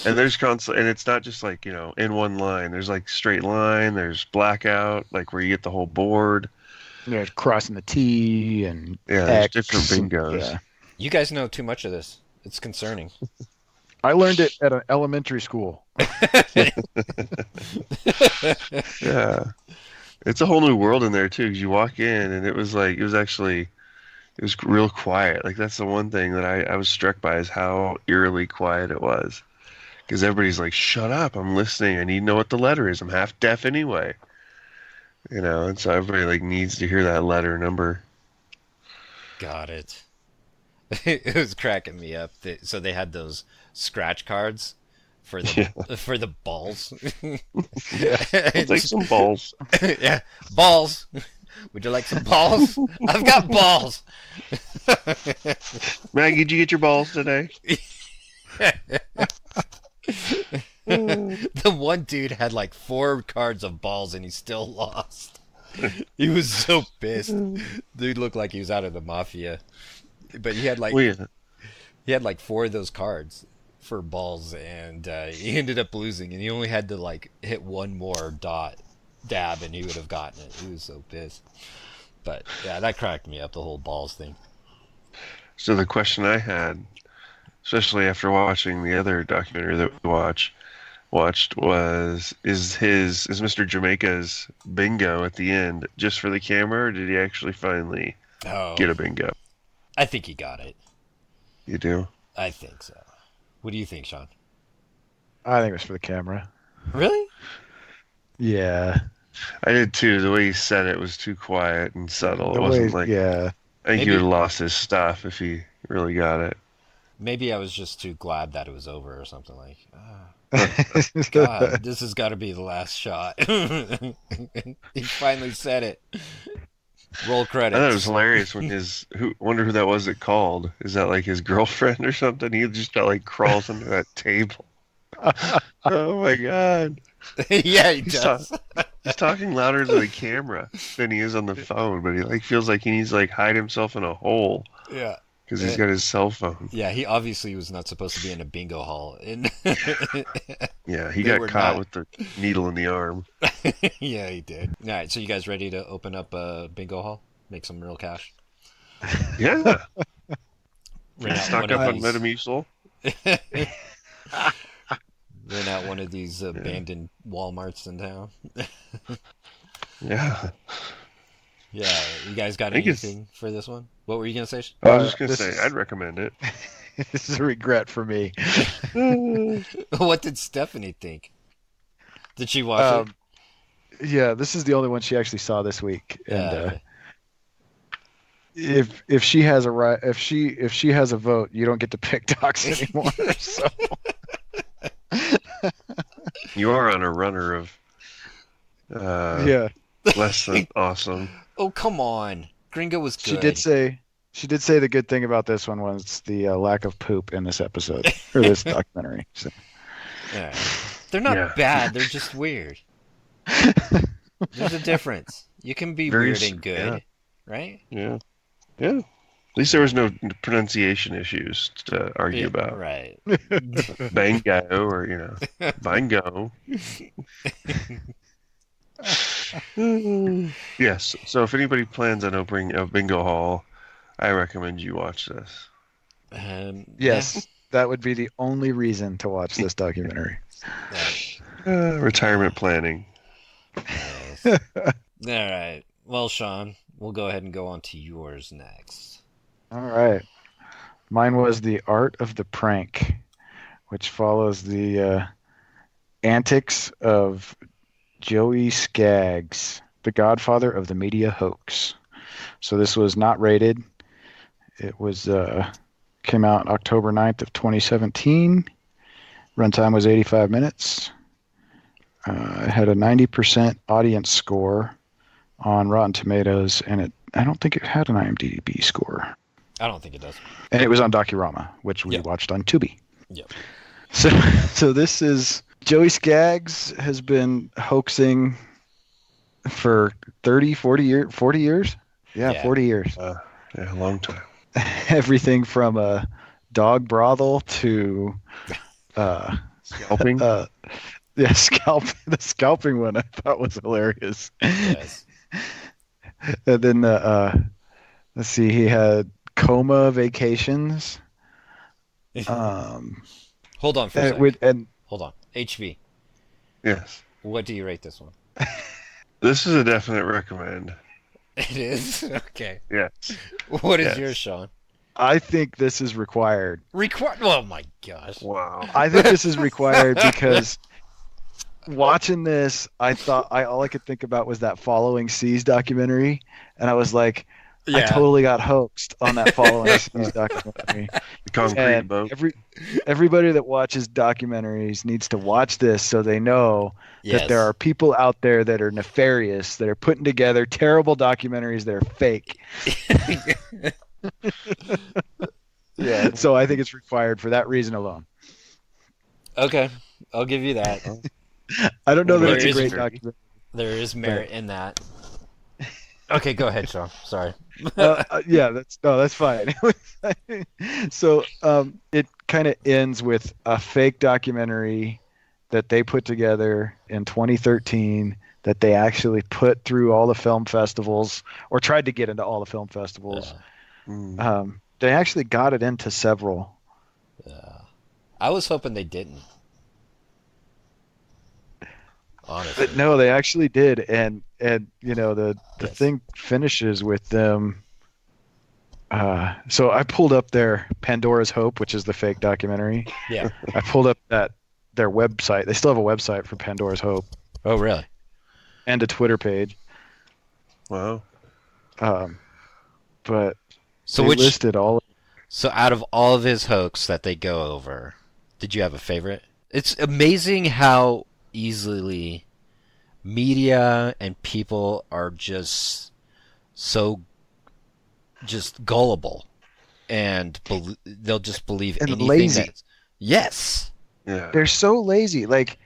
and there's and it's not just like in one line. There's like straight line. There's blackout, like where you get the whole board. There's crossing the T and Yeah, there's X different and- bingos. yeah. You guys know too much of this. It's concerning. I learned it at an elementary school. Yeah, it's a whole new world in there too. 'Cause you walk in and it was real quiet. Like that's the one thing that I was struck by is how eerily quiet it was. Because everybody's like, "Shut up! I'm listening. I need to know what the letter is. I'm half deaf anyway." And so everybody like needs to hear that letter number. Got it. It was cracking me up. So they had those scratch cards for the balls. I'll take some balls. Yeah, balls. Would you like some balls? I've got balls. Maggie, did you get your balls today? The one dude had like 4 cards of balls and he still lost. He was so pissed. Dude looked like he was out of the mafia. But he had like he had like 4 of those cards for balls, and he ended up losing, and he only had to like hit one more dab and he would have gotten it. He was so pissed. But yeah, that cracked me up, the whole balls thing. So the question I had, especially after watching the other documentary that we watched, was is Mr. Jamaica's bingo at the end just for the camera, or did he actually finally get a bingo? I think he got it. You do? I think so. What do you think, Sean? I think it was for the camera. Really? Yeah. I did too. The way he said it was too quiet and subtle. The It wasn't way- like yeah. I think he Maybe- would have lost his stuff if he really got it. Maybe I was just too glad that it was over or something like. God, this has got to be the last shot. He finally said it. Roll I credits. thought it was hilarious when wonder who that was that called. Is that like his girlfriend or something? He just like crawls under that table. Oh my god. Yeah, he He's does. He's talking louder to the camera than he is on the phone, but he like feels like he needs to like hide himself in a hole Yeah. because he's got his cell phone. Yeah, he obviously was not supposed to be in a bingo hall. Yeah, he They were got caught not. with the needle in the arm. Yeah, he did. All right, so you guys ready to open up a bingo hall? Make some real cash? Yeah. Rent out Stock one up of on these- Metamucil. Rent out one of these abandoned Walmarts in town. Yeah. Yeah, you guys got I think it's- anything for this one? What were you gonna say? I was just gonna this say is- I'd recommend it. This is a regret for me. What did Stephanie think? Did she watch it? Yeah, this is the only one she actually saw this week. And Okay. if she has if she has a vote, you don't get to pick docs anymore. So You are on a runner of yeah, less than awesome. Oh, come on. Gringo was good. she did say the good thing about this one was the lack of poop in this episode or this documentary. So. Yeah. They're not Yeah. bad, they're just weird. There's a difference. You can be Very weird s- and good, yeah. right? Yeah. Yeah. At least there was no pronunciation issues to argue about. Right. Bango or, bingo. Yes. So if anybody plans on opening a bingo hall, I recommend you watch this. Yes, that would be the only reason to watch this documentary. Yeah. Retirement planning. Nice. All right. Well, Sean, we'll go ahead and go on to yours next. All right. Mine was The Art of the Prank, which follows the antics of Joey Skaggs, the godfather of the media hoax. So this was not rated. It was came out October 9th of 2017. Runtime was 85 minutes. It had a 90% audience score on Rotten Tomatoes, and I don't think it had an IMDb score. I don't think it does. And it was on Docurama, which we Yep. watched on Tubi. Yep. So this is Joey Skaggs has been hoaxing for 40 years. Yeah, Yeah. 40 years. Yeah, a long time. Everything from a dog brothel to Scalping? the scalping one I thought was hilarious. Yes. And then let's see, he had coma vacations. Hold on for a second. And Hold on. HV, Yes. what do you rate this one? This is a definite recommend. It is? Okay. Yes. What is Yes. yours, Sean? I think this is required. Oh my gosh. Wow. I think this is required because watching this, all I could think about was that Following Seas documentary, and I was like, I totally got hoaxed on that Following Seas documentary. The concrete And boat. everybody that watches documentaries needs to watch this so they know Yes. that there are people out there that are nefarious, that are putting together terrible documentaries that are fake. Yeah. So I think it's required for that reason alone. Okay, I'll give you that. I don't know that There it's a is great a- documentary. There is merit in that. Okay, go ahead, Sean. Sorry. Yeah, that's fine. So it kind of ends with a fake documentary that they put together in 2013 that they actually put through all the film festivals, or tried to get into all the film festivals. Mm. They actually got it into several. I was hoping they didn't. Honestly. But no, they actually did, and you know the Yes. thing finishes with them. So I pulled up their Pandora's Hope, which is the fake documentary. Yeah. I pulled up their website. They still have a website for Pandora's Hope Oh, really? and a Twitter page. Wow. But So they which? listed all. So out of all of his hoax that they go over, did you have a favorite? It's amazing how easily media and people are just so gullible, and they'll just believe And anything. lazy. Yes. Yeah. They're so lazy. Like,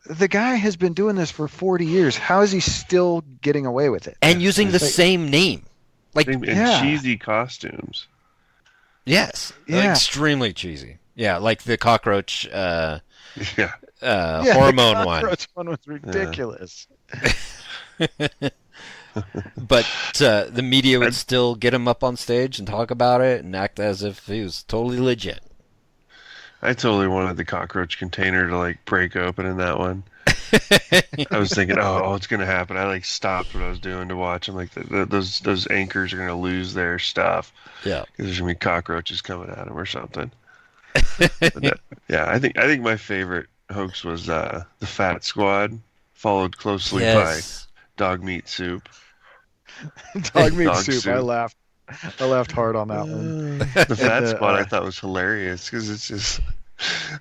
the guy has been doing this for 40 years. How is he still getting away with it? And using the Like- same name. Like, And Yeah. cheesy costumes. yes. Yeah. Extremely cheesy. Yeah, like the cockroach Yeah. hormone the one. cockroach one was ridiculous. But the media would still get him up on stage and talk about it and act as if he was totally legit. I totally wanted the cockroach container to like break open in that one. I was thinking, oh, it's gonna happen. I like stopped what I was doing to watch. I'm like, those anchors are gonna lose their stuff Yeah. because there's gonna be cockroaches coming at them or something. Yeah, I think my favorite hoax was the Fat Squad, followed closely Yes. by Dog Meat Soup. Dog meat Dog soup. soup. I laughed hard on that one. The Fat And, Squad I thought was hilarious because it's just.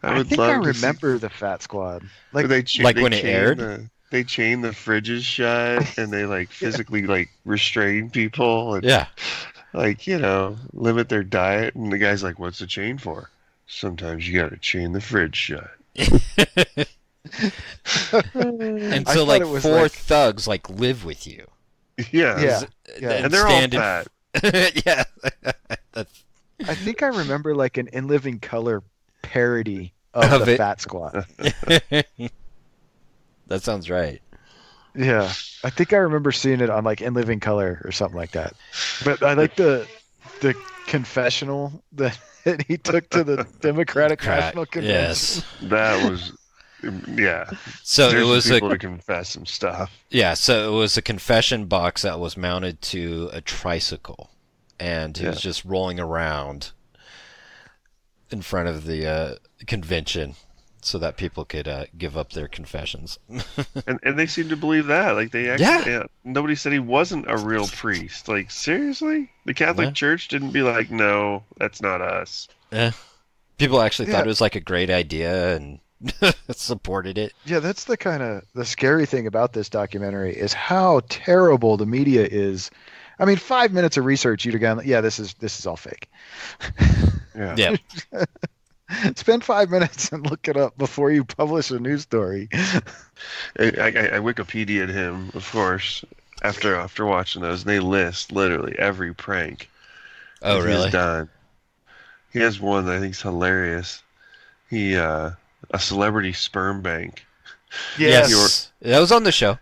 I would think I love to see- remember the Fat Squad. Like, Like when it aired? They chain the fridges shut and they like physically like restrain people and Yeah. like limit their diet. And the guy's like, "What's the chain for?" Sometimes you gotta chain the fridge shut. And I so thought like it was 4 like- thugs like live with you. Yeah, Yeah. Yeah. and they're all stand in- fat. Yeah. That's I think I remember like an In Living Color parody of Of the it. Fat Squad. that sounds right. Yeah, I think I remember seeing it on like In Living Color or something like that. But I like the confessional that he took to the Democratic National Convention. Yes. That was, yeah. So There's it was people a to confess some stuff. so it was a confession box that was mounted to a tricycle, and he was Yeah. just rolling around in front of the convention so that people could give up their confessions. And they seem to believe that. Like they actually, nobody said he wasn't a real priest. Like seriously, the Catholic Yeah. Church didn't be like, no, that's not us. People actually thought Yeah. it was like a great idea and supported it. Yeah, that's the scary thing about this documentary is how terrible the media is. I mean, 5 minutes of research, you'd have gone, yeah, this is all fake. Yeah. Yeah. Spend 5 minutes and look it up before you publish a news story. I Wikipedia'd him, of course, after watching those, and they list literally every prank Oh, that really? he's done. He has one that I think is hilarious. He a celebrity sperm bank. Yes. That was on the show.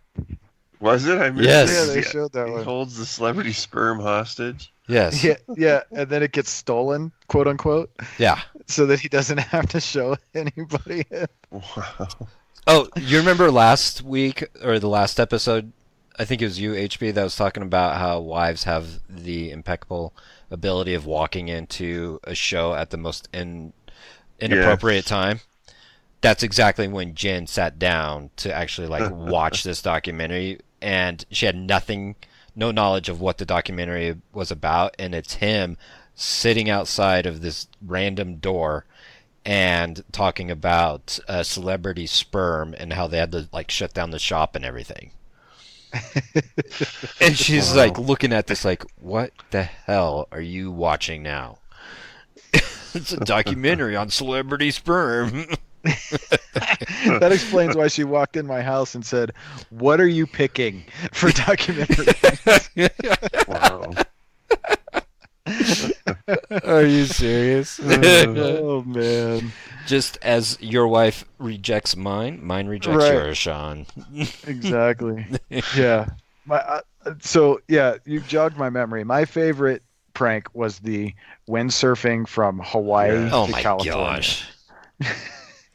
Was it? I missed Yes. it. Yeah, they showed that He one. holds the celebrity sperm hostage. Yes. Yeah, and then it gets stolen, quote unquote, Yeah. so that he doesn't have to show anybody. Wow. Oh, you remember last week or the last episode? I think it was you, HB, that was talking about how wives have the impeccable ability of walking into a show at the most inappropriate Yes. time. That's exactly when Jen sat down to actually like watch this documentary, and she had nothing no knowledge of what the documentary was about, and it's him sitting outside of this random door and talking about celebrity sperm and how they had to like shut down the shop and everything. And she's like looking at this like, what the hell are you watching now? It's a documentary on celebrity sperm. That explains why she walked in my house and said, "What are you picking for documentary?" Wow. Are you serious? Oh man. Just as your wife rejects mine rejects Right. yours, Sean. Exactly. Yeah. So yeah, you jogged my memory. My favorite prank was the windsurfing from Hawaii Yeah. Oh to my California. gosh.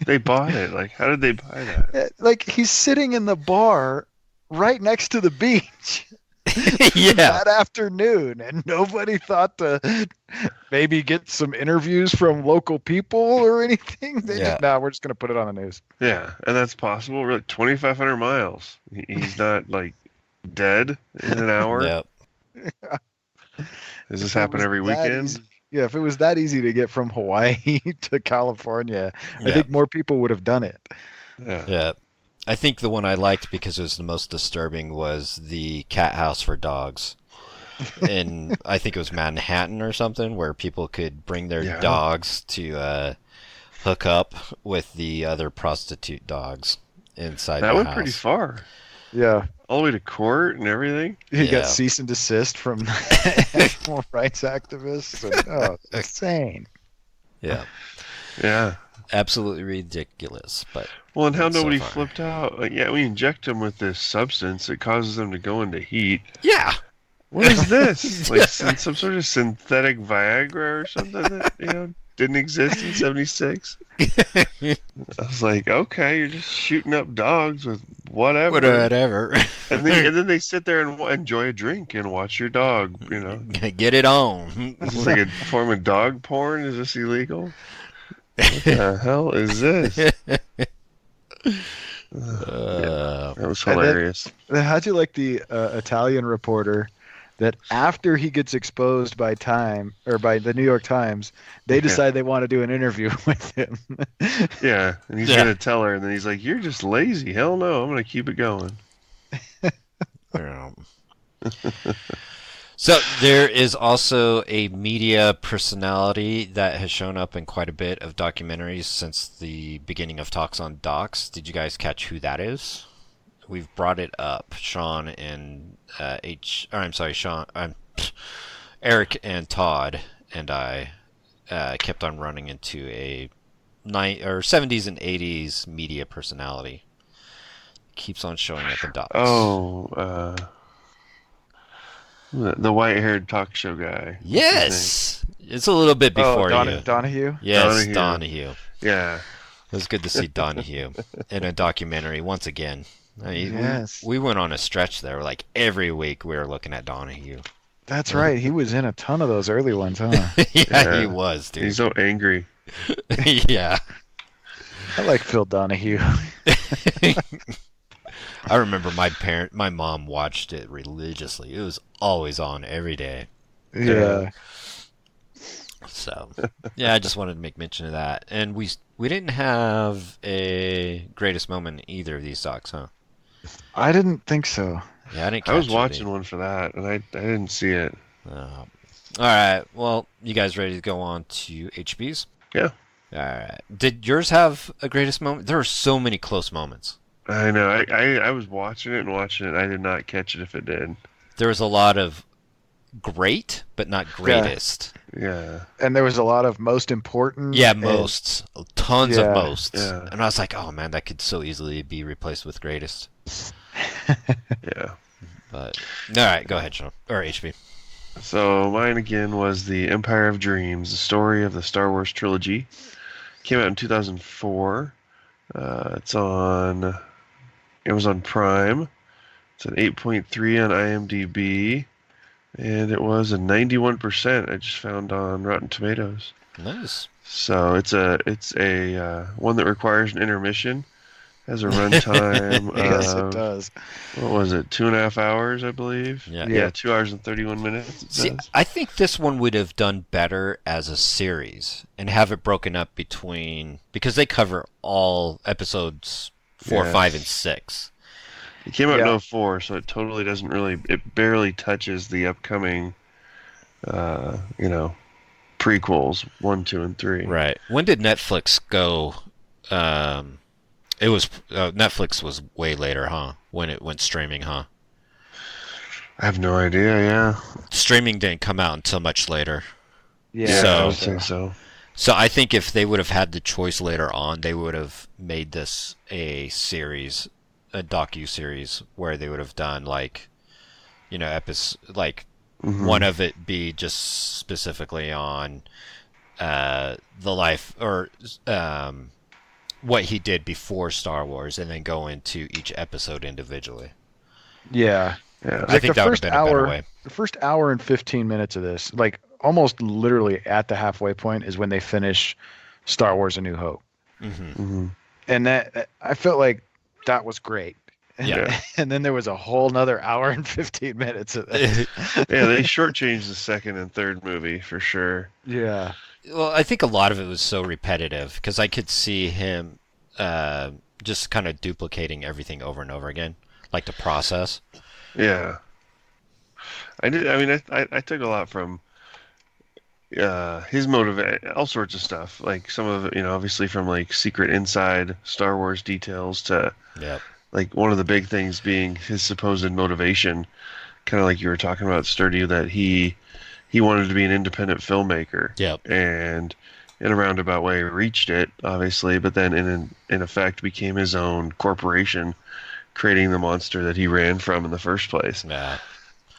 They bought it. Like, how did they buy that? Like he's sitting in the bar right next to the beach Yeah. that afternoon, and nobody thought to maybe get some interviews from local people or anything. They Yeah. just, nah, we're just gonna put it on the news. Yeah, and that's possible. We're like 2,500 miles. He's not like dead in an hour. Yep. Does this If it happen was every that weekend? easy- Yeah, if it was that easy to get from Hawaii to California, I Yeah. think more people would have done it. Yeah. Yeah. I think the one I liked because it was the most disturbing was the cat house for dogs. In I think it was Manhattan or something, where people could bring their Yeah. dogs to hook up with the other prostitute dogs inside That the went house. pretty far. Yeah, All the way to court and everything. he Yeah. got cease and desist from animal rights activists. And, oh, it's insane. Yeah. Yeah. Absolutely ridiculous, but Well, and how So nobody far. flipped out. Like, yeah, we inject them with this substance. It causes them to go into heat. yeah. What is this? Like some sort of synthetic Viagra or something that, didn't exist in 76? I was like, okay, you're just shooting up dogs with whatever. Whatever. And then they sit there and enjoy a drink and watch your dog, Get it on. Is this like a form of dog porn? Is this illegal? What the hell is this? That was And then- hilarious. How'd you like the Italian reporter that after he gets exposed by Time or by the New York Times, they Yeah. decide they want to do an interview with him? Yeah, and he's Yeah. gonna tell her, and then he's like, "You're just lazy. Hell no, I'm gonna keep it going." Yeah. So there is also a media personality that has shown up in quite a bit of documentaries since the beginning of Talks on Docs. Did you guys catch who that is? We've brought it up. Sean and Eric and Todd and I kept on running into a 70s and 80s media personality. Keeps on showing up in docs. Oh, the white-haired talk show guy. Yes! It's a little bit before you. Donahue? Yes, Donahue. Donahue. Yeah, It was good to see Donahue in a documentary once again. I mean, Yes. we went on a stretch there. Like every week we were looking at Donahue. That's right. He was in a ton of those early ones, huh? Yeah, Yeah. he was, dude. he's so angry. Yeah. I like Phil Donahue. I remember my mom watched it religiously. It was always on every day. Yeah. So, yeah, I just wanted to make mention of that. And we didn't have a greatest moment in either of these docs, huh? I didn't think so. Yeah, I didn't. I was catch it watching either. one for that, and I didn't see it. All right. Well, you guys ready to go on to HBs? Yeah. All right. Did yours have a greatest moment? There were so many close moments. I know. I was watching it and watching it. I did not catch it if it did. There was a lot of great, but not greatest. Yeah. And there was a lot of most important. Yeah, and- most. Tons of Yeah. mosts. Yeah. And I was like, oh man, that could so easily be replaced with greatest. Yeah. But all right, go ahead, Sean or HB. So mine again was the Empire of Dreams, the story of the Star Wars trilogy. Came out in 2004. It's on Amazon Prime. It's an 8.3 on IMDb, and it was a 91%. I just found on Rotten Tomatoes. Nice. So it's a one that requires an intermission. Has a runtime. Yes, it does. What was it? 2.5 hours, I believe. Yeah. Yeah, 2 hours and 31 minutes. It See, says. I think this one would have done better as a series and have it broken up between because they cover all episodes 4, Yes. 5, and 6. It came out Yeah. in 04, so it totally doesn't really. It barely touches the upcoming, prequels 1, 2, and 3. Right. When did Netflix go? It was Netflix was way later, huh? When it went streaming, huh? I have no idea. Yeah. Streaming didn't come out until much later. Yeah, So- I would think so. So I think if they would have had the choice later on, they would have made this a series, a docu-series, where they would have done one of it be just specifically on the life or what he did before Star Wars, and then go into each episode individually. Yeah. Yeah. I think that would have been a better way. The first hour and 15 minutes of this, like almost literally at the halfway point, is when they finish Star Wars: A New Hope, Mhm. and that I felt like that was great. Yeah. And then there was a whole nother hour and 15 minutes of this. Yeah, they shortchanged the second and third movie for sure. Yeah. Well, I think a lot of it was so repetitive because I could see him just kind of duplicating everything over and over again, like the process. Yeah. I did. I mean, I took a lot from his motive, all sorts of stuff. Like some of it, obviously from like secret inside Star Wars details to Yep. like one of the big things being his supposed motivation, kind of like you were talking about, Sturdy, that he wanted to be an independent filmmaker. Yep. And in a roundabout way reached it, obviously, but then in effect became his own corporation, creating the monster that he ran from in the first place. Yeah.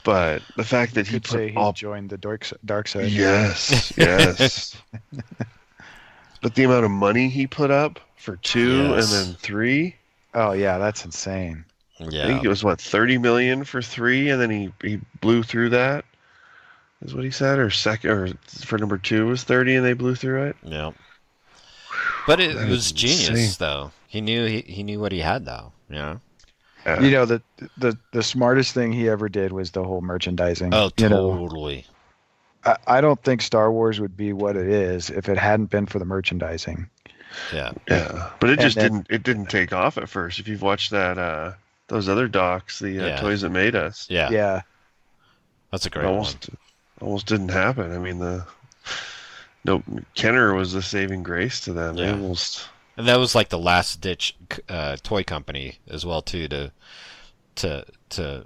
But the fact that he Could say put he all joined the dark side. yes, yes. But the amount of money he put up for 2 Yes. and then 3, Oh yeah, that's insane. I Yeah. think it was 30 million for 3, and then he blew through that. Is what he said, or for number 2 was 30, and they blew through it. Yep. But it That was is genius, insane. though. He knew what he had, though. You know. The smartest thing he ever did was the whole merchandising. Oh, You know, totally. I don't think Star Wars would be what it is if it hadn't been for the merchandising. Yeah. Yeah, but it And just then- didn't take off at first. If you've watched that those other docs, the Yeah. Toys That Made Us, Yeah. Yeah. That's a it great one. almost didn't happen. I mean, Kenner was the saving grace to them. They Yeah. almost And that was like the last ditch toy company as well too to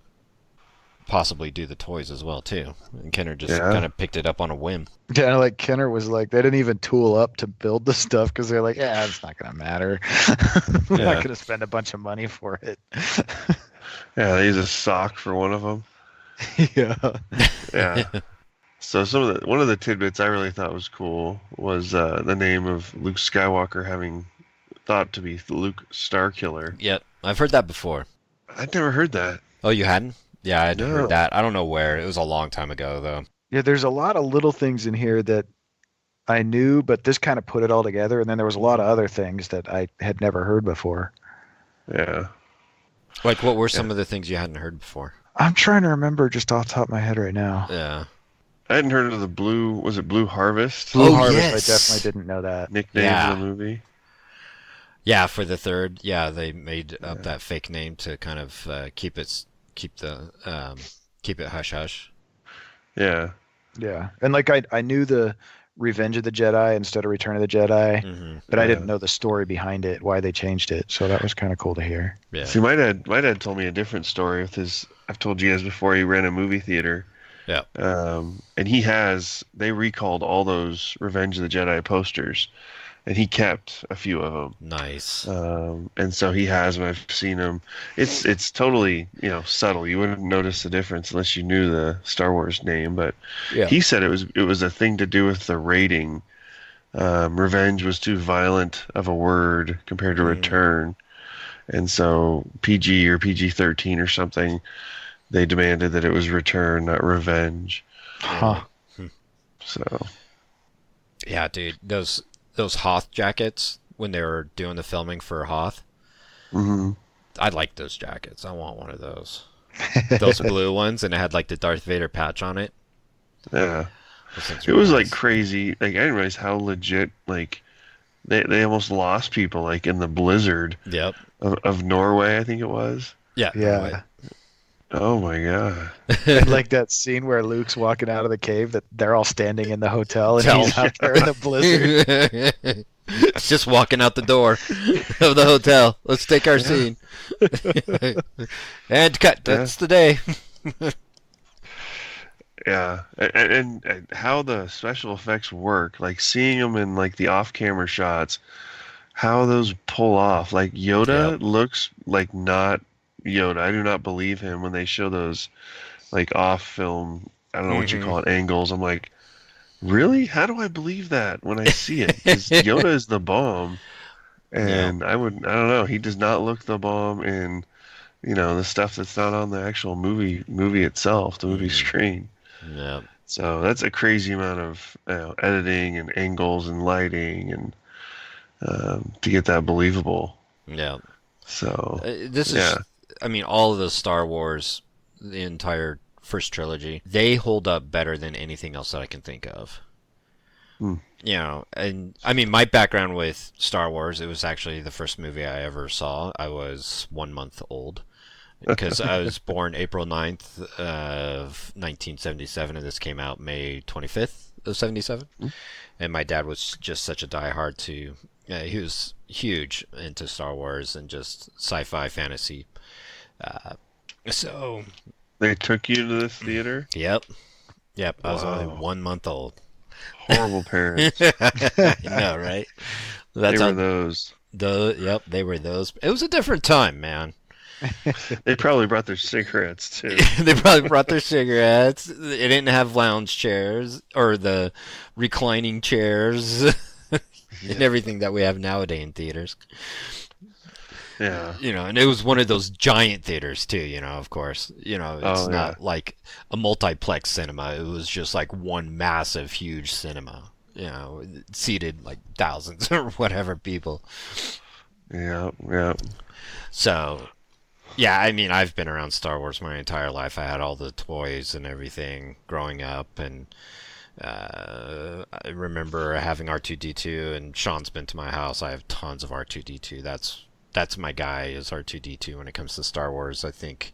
possibly do the toys as well too. And Kenner just Yeah. kind of picked it up on a whim. Yeah, like Kenner was like, they didn't even tool up to build the stuff because they're like, yeah, it's not gonna matter. We're Yeah. not gonna spend a bunch of money for it. yeah, they used a sock for one of them. Yeah. Yeah. So one of the tidbits I really thought was cool was the name of Luke Skywalker having thought to be Luke Starkiller. Yep. I've heard that before. I'd never heard that. Oh, you hadn't? Yeah, I'd No. heard that. I don't know where. It was a long time ago though. Yeah, there's a lot of little things in here that I knew, but this kind of put it all together. And then there was a lot of other things that I had never heard before. Yeah. Like what were some of the things you hadn't heard before? I'm trying to remember just off the top of my head right now. Yeah. I hadn't heard of the was it Blue Harvest? Blue Oh, Harvest, yes. I definitely didn't know that. Nickname Yeah. of the movie. Yeah, for the third, yeah, they made up that fake name to kind of keep it hush hush. Yeah. Yeah. And like I knew the Revenge of the Jedi instead of Return of the Jedi, Mm-hmm. but I Yeah. didn't know the story behind it, why they changed it. So that was kind of cool to hear. Yeah. See, my dad told me a different story with his. I've told you guys before. He ran a movie theater. Yeah. And they recalled all those Revenge of the Jedi posters, and he kept a few of them. Nice. And so he has them. I've seen them. It's totally subtle. You wouldn't notice the difference unless you knew the Star Wars name. But Yeah. he said it was a thing to do with the rating. Revenge was too violent of a word compared to return, and so PG or PG-13 or something. They demanded that it was return, not revenge. Huh. So Yeah, dude, those Hoth jackets when they were doing the filming for Hoth, Mm-hmm. I like those jackets. I want one of those. Those blue ones, and it had like the Darth Vader patch on it. Yeah. Those things It were was nice. like crazy. Like I didn't realize how legit. Like they almost lost people like in the blizzard Yep. of Norway. I think it was. Yeah. Yeah. Oh my god. And like that scene where Luke's walking out of the cave, that they're all standing in the hotel and Tell- he's out there in the blizzard. Just walking out the door of the hotel. Let's take our scene. And cut. That's the day. Yeah, and how the special effects work, like seeing them in like the off-camera shots, how those pull off. Like Yoda looks like not Yoda. I do not believe him when they show those like off-film. I don't know what you call it, angles. I'm like, really? How do I believe that when I see it? Because Yoda is the bomb, and I don't know. He does not look the bomb in, the stuff that's not on the actual movie itself, the movie screen. Yeah. So that's a crazy amount of editing and angles and lighting and to get that believable. Yeah. So This is, I mean, all of the Star Wars, the entire first trilogy, they hold up better than anything else that I can think of. And I mean, my background with Star Wars, it was actually the first movie I ever saw. I was 1 month old because I was born April 9th of 1977, and this came out May 25th of 77. And my dad was just such a diehard he was huge into Star Wars and just sci-fi fantasy. So they took you to this theater? Yep. I was only Wow. 1 month old. Horrible parents. I know, right? They were those. They were those. It was a different time, man. They probably brought their cigarettes too. They probably brought their cigarettes. They didn't have lounge chairs or the reclining chairs and everything that we have nowadays in theaters. Yeah. And it was one of those giant theaters too, of course. It's not like a multiplex cinema. It was just like one massive, huge cinema. Seated like thousands or whatever people. Yeah. So, yeah, I mean, I've been around Star Wars my entire life. I had all the toys and everything growing up, and I remember having R2-D2, and Sean's been to my house. I have tons of R2-D2. That's my guy, is R2-D2 when it comes to Star Wars. I think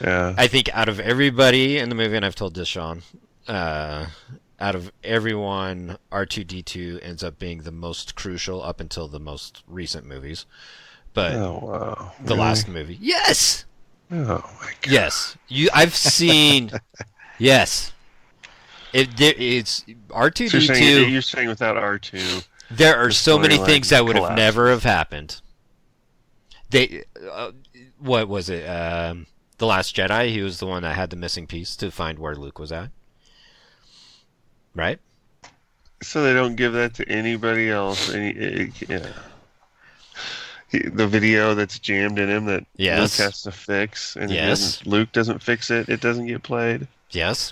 out of everybody in the movie, and I've told this, Sean, out of everyone, R2-D2 ends up being the most crucial up until the most recent movies. But the last movie, yes. Oh my god. Yes, I've seen. Yes, it's R2-D2. So you're saying without R2, there are so many storyline things that would have collapsed. never have happened. They, what was it? The Last Jedi. He was the one that had the missing piece to find where Luke was at. Right. So they don't give that to anybody else. The video that's jammed in him that Yes. Luke has to fix, and Yes. Luke doesn't fix it. It doesn't get played. Yes.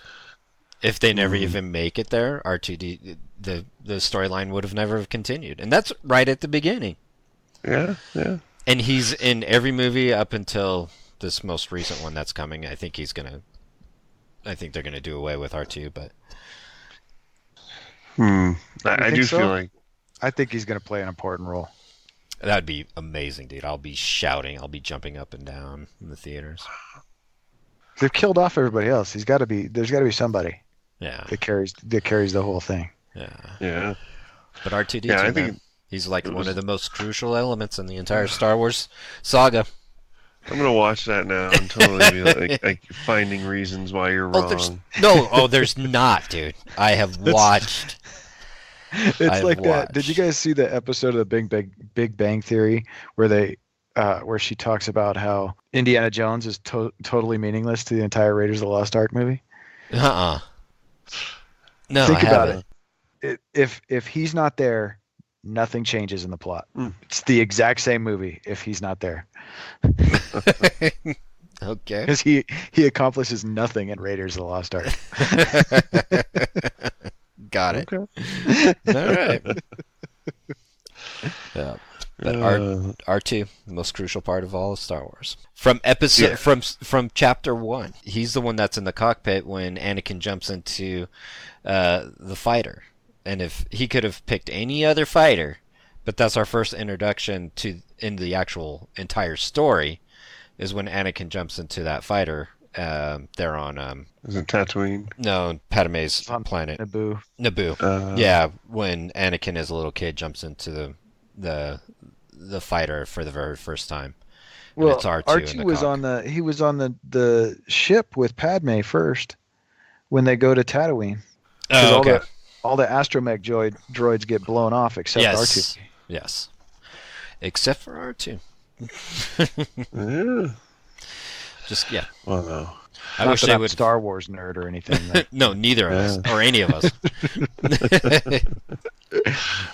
If they never even make it there, R2D the storyline would have never have continued, and that's right at the beginning. Yeah. And he's in every movie up until this most recent one that's coming. I think they're gonna do away with R2, but I do so? feel like I think he's going to play an important role. that'd be amazing, dude. I'll be shouting. I'll be jumping up and down in the theaters. They've killed off everybody else. There's got to be somebody Yeah. that carries the whole thing. yeah. But R2-D2, Yeah, I man, think he's like it one was- of the most crucial elements in the entire Star Wars saga. I'm gonna watch that now and totally be like finding reasons why you're wrong. There's there's not, dude. I have watched. It's I've like that. Did you watched. guys see the episode of the Big Bang Theory where where she talks about how Indiana Jones is totally meaningless to the entire Raiders of the Lost Ark movie? No, Think I about haven't. it. If he's not there, nothing changes in the plot. Mm. It's the exact same movie if he's not there, Okay. because he accomplishes nothing in Raiders of the Lost Ark. Got it. Okay. All right. Yeah. But R2, the most crucial part of all of Star Wars. From episode from chapter 1. He's the one that's in the cockpit when Anakin jumps into the fighter. And if he could have picked any other fighter, but that's our first introduction to in the actual entire story, is when Anakin jumps into that fighter. They're on Is it Tatooine? no, Padme's planet. Naboo. Yeah, when Anakin as a little kid jumps into the fighter for the very first time. And Well, it's R2 in the was cock. on the ship with Padme first when they go to Tatooine. 'Cause Oh, okay. all the astromech droids get blown off except R2. Yes. Except for R2. Yeah. Just, yeah. Well, no. I Not wish that they I'm a would. Star Wars nerd or anything. Like, No, neither of us. Or any of us.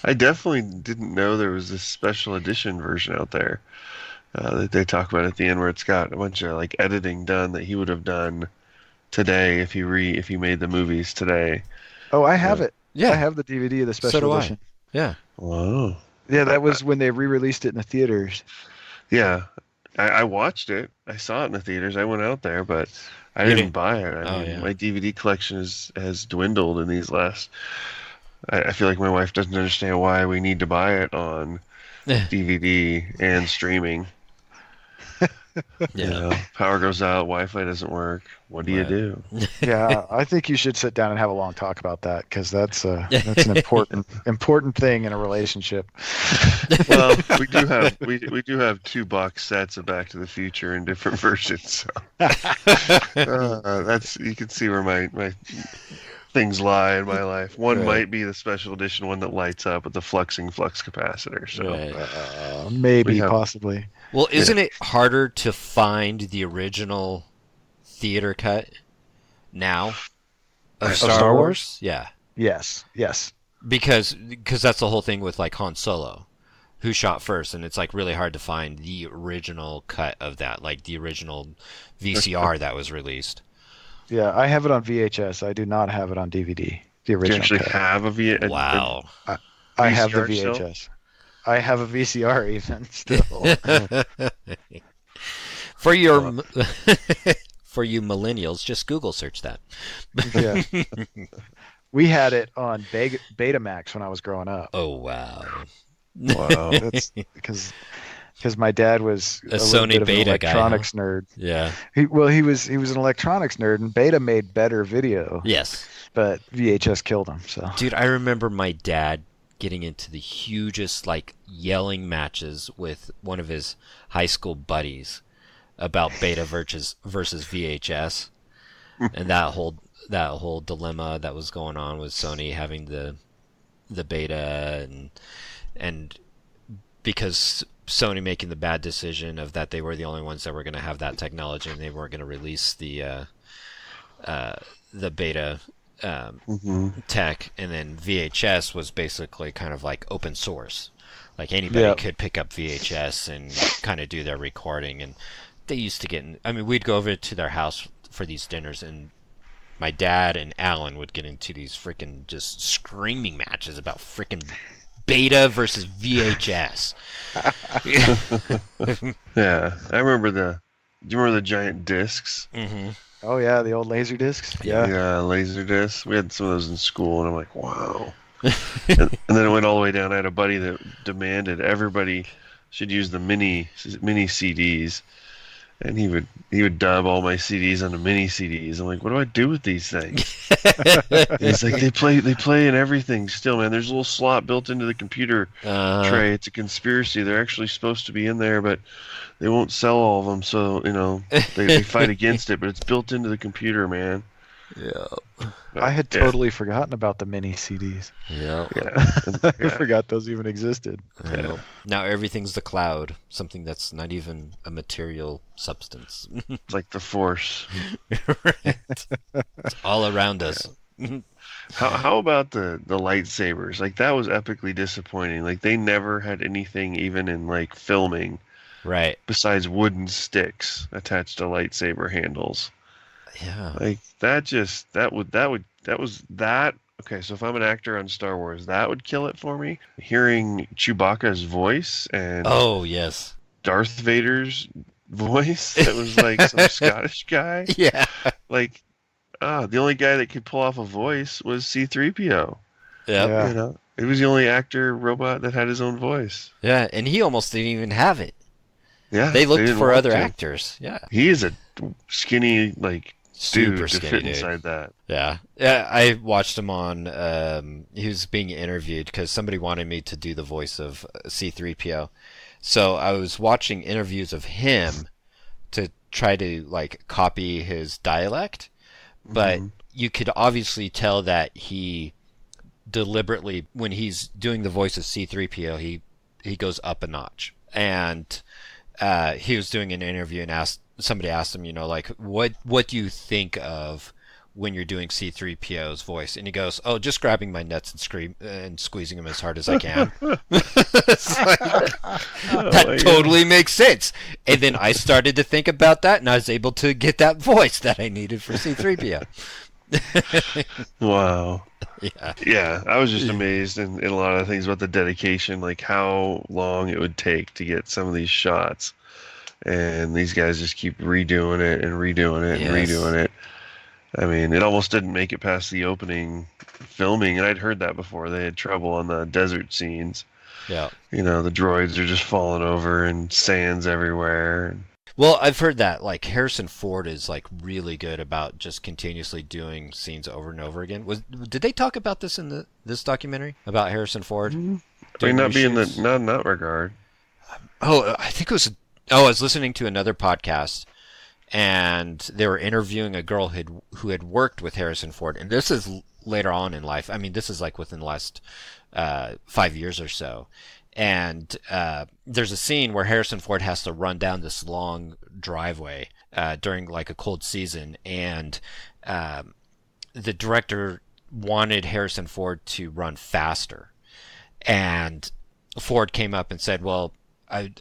I definitely didn't know there was this special edition version out there that they talk about at the end, where it's got a bunch of like editing done that he would have done today if he made the movies today. oh, I have it. Yeah. I have the DVD of the So special do I. edition. Yeah. Wow. Yeah, that was when they re-released it in the theaters. Yeah, I watched it. I saw it in the theaters. I went out there, but I You didn't didn't- buy it. I mean, yeah. my DVD collection has dwindled in these last. I feel like my wife doesn't understand why we need to buy it on DVD and streaming. You know, power goes out, Wi-Fi doesn't work. What do you Right. do? Yeah, I think you should sit down and have a long talk about that because that's an important thing in a relationship. Well, we do have 2 box sets of Back to the Future in different versions. So that's you can see where my things lie in my life. One Right. might be the special edition one that lights up with the fluxing flux capacitor. So Right. Maybe, We have- possibly. Well, isn't it harder to find the original theater cut now of Star, Star Wars? Wars? Yeah. Yes. Because that's the whole thing with like Han Solo, who shot first, and it's like really hard to find the original cut of that, like the original VCR that was released. Yeah, I have it on VHS. I do not have it on DVD. The do you original actually cut. have a Wow. I have the VCR still? VHS. I have a VCR even still. For your for you millennials, just Google search that. Yeah. We had it on Betamax when I was growing up. Oh wow. Wow. That's because my dad was A little Sony bit of an Beta guy, electronics nerd. Yeah. He was an electronics nerd, and Beta made better video, Yes. but VHS killed him. So Dude, I remember my dad getting into the hugest like yelling matches with one of his high school buddies about Beta versus VHS, and that whole dilemma that was going on with Sony having the Beta and because Sony making the bad decision of that they were the only ones that were going to have that technology and they weren't going to release the Beta tech, and then VHS was basically kind of like open source, like anybody Yep. could pick up VHS and kind of do their recording. And they used to get I mean, we'd go over to their house for these dinners, and my dad and Alan would get into these freaking just screaming matches about freaking Beta versus VHS. Yeah, I remember do you remember the giant discs? Mm-hmm. oh yeah, the old laser discs. Yeah, laser discs. We had some of those in school, and I'm like, wow. and then it went all the way down. I had a buddy that demanded everybody should use the mini CDs, and he would dub all my CDs onto mini CDs. I'm like, what do I do with these things? And he's like, they play in everything still, man. There's a little slot built into the computer tray. It's a conspiracy. They're actually supposed to be in there, but they won't sell all of them. So they fight against it, but it's built into the computer, man. Yeah. I had totally forgotten about the mini CDs. Yeah. I forgot those even existed. Yeah. Now everything's the cloud, something that's not even a material substance. It's like the Force. It's all around us. How about the lightsabers? Like, that was epically disappointing. Like, they never had anything even in like filming Right. besides wooden sticks attached to lightsaber handles. Yeah. Like, that was that okay, so if I'm an actor on Star Wars, that would kill it for me. Hearing Chewbacca's voice and Oh, yes. Darth Vader's voice, that was like some Scottish guy. Yeah. Like, the only guy that could pull off a voice was C-3PO. Yep. Yeah. You know, it was the only actor robot that had his own voice. Yeah, and he almost didn't even have it. Yeah, They looked didn't for want other to. actors. Yeah. He is a skinny, like, Super dude to skinny fit dude. inside that. Yeah. Yeah, I watched him on, he was being interviewed because somebody wanted me to do the voice of C-3PO. So I was watching interviews of him to try to, like, copy his dialect. But you could obviously tell that he deliberately, when he's doing the voice of C-3PO, he goes up a notch. And he was doing an interview and somebody asked him, you know, like, what do you think of when you're doing C-3PO's voice? And he goes, oh, just grabbing my nuts and squeezing them as hard as I can. It's like, that totally makes sense. And then I started to think about that, and I was able to get that voice that I needed for C-3PO. Wow. Yeah. Yeah, I was just amazed in a lot of things about the dedication, like how long it would take to get some of these shots. And these guys just keep redoing it and redoing it and Yes. redoing it. I mean, it almost didn't make it past the opening filming, and I'd heard that before. They had trouble on the desert scenes. Yeah. You know, the droids are just falling over and sand's everywhere. Well, I've heard that, like, Harrison Ford is, like, really good about just continuously doing scenes over and over again. Did they talk about this in this documentary about Harrison Ford? I mean, doing not being reshoots? not in that regard. Oh, I think it was. Oh, I was listening to another podcast, and they were interviewing a girl who had worked with Harrison Ford, and this is later on in life. I mean, this is like within the last 5 years or so. And there's a scene where Harrison Ford has to run down this long driveway during like a cold season, and the director wanted Harrison Ford to run faster, and Ford came up and said, well,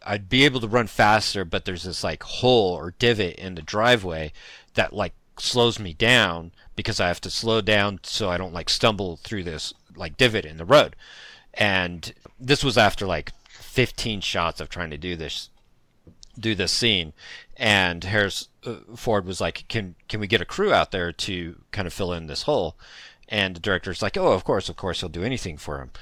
I'd be able to run faster, but there's this like hole or divot in the driveway that like slows me down because I have to slow down so I don't like stumble through this like divot in the road. And this was after like 15 shots of trying to do this scene, and Ford was like, can we get a crew out there to kind of fill in this hole? And the director's like, oh, of course he'll do anything for him.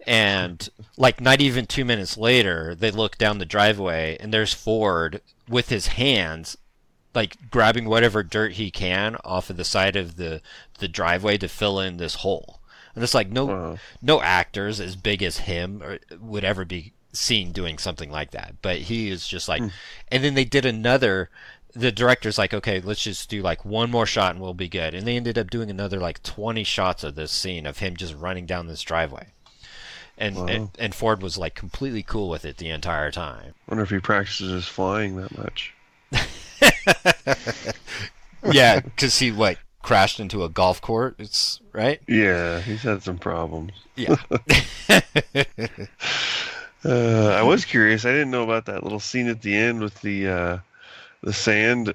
And like not even 2 minutes later, they look down the driveway and there's Ford with his hands like grabbing whatever dirt he can off of the side of the driveway to fill in this hole. And it's like no actors as big as him would ever be seen doing something like that. But he is just like, and then they did another. The director's like, okay, let's just do like one more shot and we'll be good. And they ended up doing another like 20 shots of this scene of him just running down this driveway. And Ford was like completely cool with it the entire time. Wonder if he practices flying that much. Yeah, because he crashed into a golf court. It's right. Yeah, he's had some problems. Yeah. I was curious. I didn't know about that little scene at the end with the sand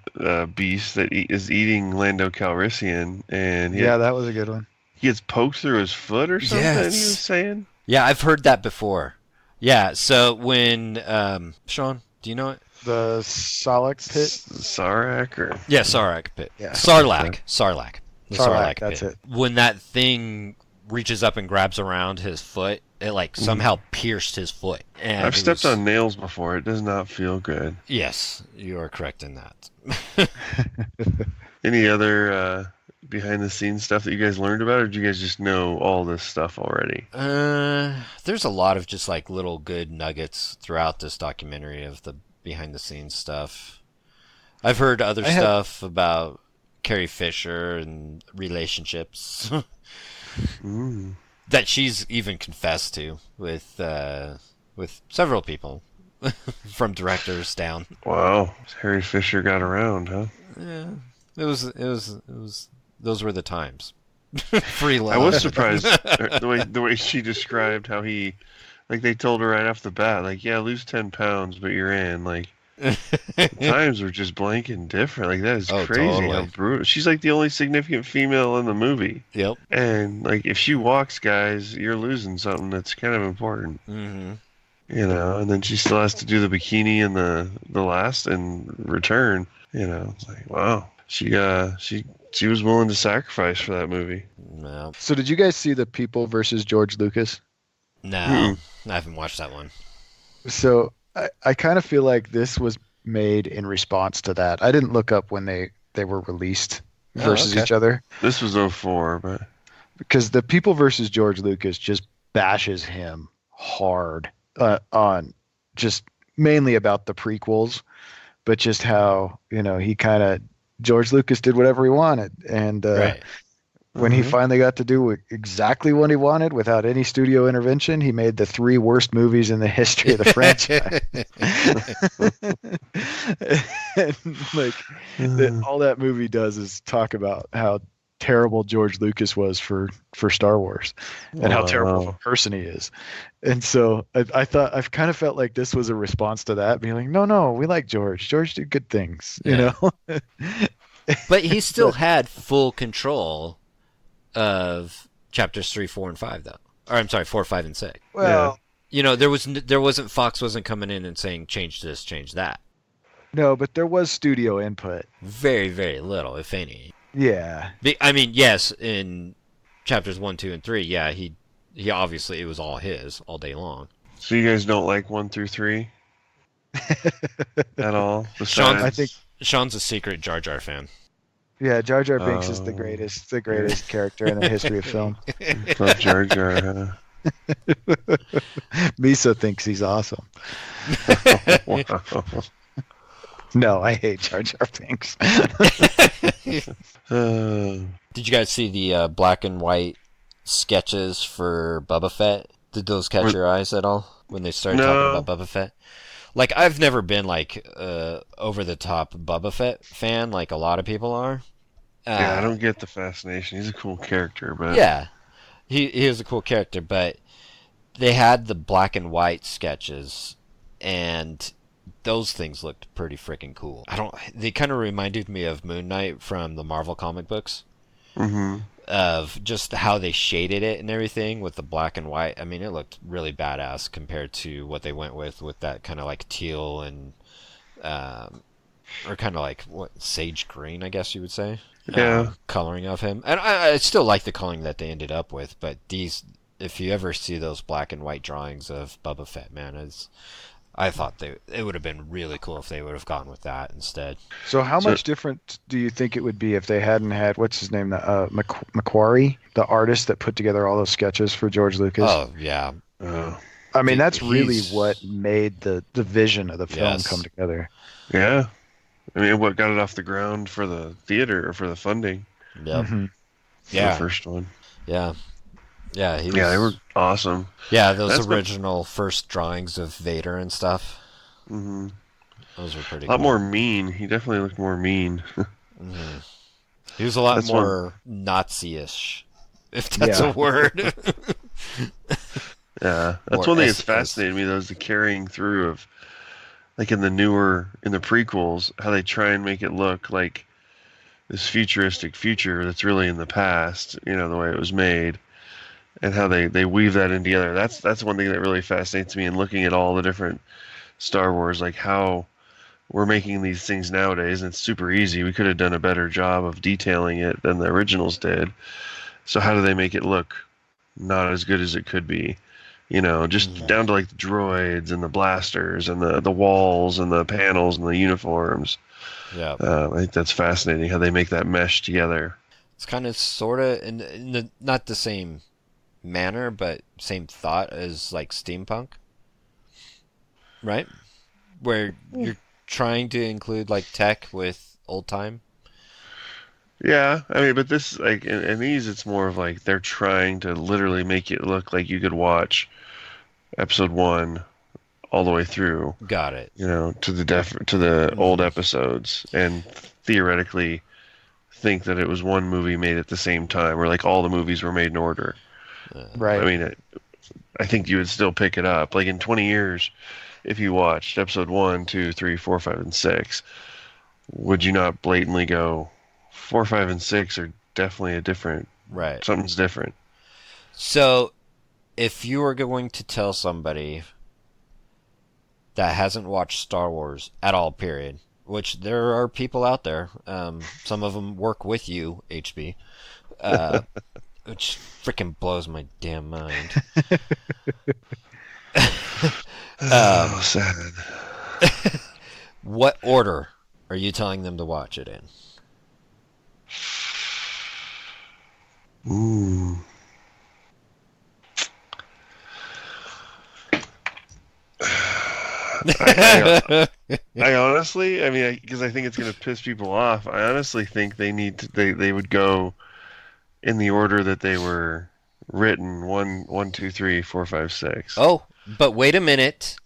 beast that is eating Lando Calrissian, and that was a good one. he gets poked through his foot or something. Yes. He was saying. Yeah, I've heard that before. Yeah, so when Sean, do you know it? The Sarlacc pit. Sarlacc or Yeah, Sarlacc pit. Yeah. Sarlacc. The Sarlacc, Sarlacc that's pit. it. When that thing reaches up and grabs around his foot, it like somehow pierced his foot. And I've stepped on nails before. It does not feel good. Yes, you are correct in that. Any other behind the scenes stuff that you guys learned about, or do you guys just know all this stuff already? There's a lot of just like little good nuggets throughout this documentary of the behind the scenes stuff. I've heard other stuff about Carrie Fisher and relationships that she's even confessed to with several people from directors down. Wow, Harry Fisher got around, huh? Yeah, it was those were the times. Free love. I was surprised the way she described how he, like they told her right off the bat, like, yeah, lose 10 pounds, but you're in. Like, Times were just blank and different. Like that is Oh, crazy. How totally. brutal. She's like the only significant female in the movie, Yep. and like if she walks, guys, you're losing something that's kind of important. Mm-hmm. And then she still has to do the bikini in the last and return. It's like wow, she was willing to sacrifice for that movie. No. So did you guys see The People versus George Lucas? No. I haven't watched that one. So I kind of feel like this was made in response to that. I didn't look up when they were released versus okay. each other, This was 2004, but because The People versus George Lucas just bashes him hard on just mainly about the prequels, but just how, he kind of, George Lucas did whatever he wanted. And Right. when he finally got to do exactly what he wanted without any studio intervention, he made the 3 worst movies in the history of the franchise. And all that movie does is talk about how terrible George Lucas was for Star Wars and how terrible of a person he is. And so I've kind of felt like this was a response to that, being like, no, we like George. George did good things, But he still had full control of chapters 3, 4, and 5, though. Or I'm sorry, 4, 5, and 6. Well, there wasn't Fox wasn't coming in and saying change this, change that. no, but there was studio input. Very, very little, if any. Yeah. I mean, yes, in chapters 1, 2, and 3, yeah, he obviously it was all his all day long. So you guys don't like 1 through 3 at all? Sean, I think- Sean's a secret Jar Jar fan. Yeah, Jar Jar Binks is the greatest character in the history of film. Love Jar Jar, huh? Misa thinks he's awesome. Wow. No, I hate Jar Jar Binks. Did you guys see the black and white sketches for Boba Fett? Did those catch your eyes at all when they started talking about Boba Fett? Like, I've never been like over the top Boba Fett fan like a lot of people are. Yeah, I don't get the fascination. He's a cool character, but Yeah, he is a cool character, but they had the black and white sketches, and those things looked pretty freaking cool. They kind of reminded me of Moon Knight from the Marvel comic books. Mm-hmm. Of just how they shaded it and everything with the black and white. I mean, it looked really badass compared to what they went with that kind of like teal and or kind of like what sage green, I guess you would say. Yeah. Coloring of him, and I still like the coloring that they ended up with. But if you ever see those black and white drawings of Boba Fett, man, I thought it would have been really cool if they would have gone with that instead. So how much different do you think it would be if they hadn't had, what's his name, Macquarie, the artist that put together all those sketches for George Lucas? Oh yeah. I mean, that's really he's- what made the vision of the film Yes. come together. Yeah. I mean, what got it off the ground for the theater or for the funding? Yep. Mhm. For Yeah. the first one. Yeah. Yeah. He was, Yeah, they were awesome. Yeah, those That's what- original first drawings of Vader and stuff. Mm-hmm. Those were pretty A lot cool. more mean. He definitely looked more mean. Mhm. He was a lot That's more Nazi-ish, if that's Yeah. a word. Yeah, that's Or one thing that's S- fascinated me though, is the carrying through of, like in the prequels, how they try and make it look like this futuristic future that's really in the past, the way it was made, and how they weave that in together. That's one thing that really fascinates me in looking at all the different Star Wars, like how we're making these things nowadays, and it's super easy. We could have done a better job of detailing it than the originals did. So how do they make it look not as good as it could be? Just down to like the droids and the blasters and the walls and the panels and the uniforms. Yeah. I think that's fascinating how they make that mesh together. It's kind of sort of in the not the same manner, but same thought as like steampunk, right? Where you're trying to include like tech with old time. Yeah, I mean, but this, like, in these, it's more of like they're trying to literally make it look like you could watch episode 1 all the way through, Got it. to the old episodes, and theoretically think that it was one movie made at the same time, or like all the movies were made in order. Right. I mean, I think you would still pick it up. Like in 20 years, if you watched episode 1, 2, 3, 4, 5, and 6, would you not blatantly go 4, 5, and 6 are definitely a different, Right. something's different? So, if you are going to tell somebody that hasn't watched Star Wars at all, period, which there are people out there, some of them work with you, HB, which freaking blows my damn mind. Oh, sad. What order are you telling them to watch it in? Ooh. I honestly, I mean, because I think it's going to piss people off. I honestly think they need to. They would go in the order that they were written: 1, 2, 3, 4, 5, 6. Oh, but wait a minute.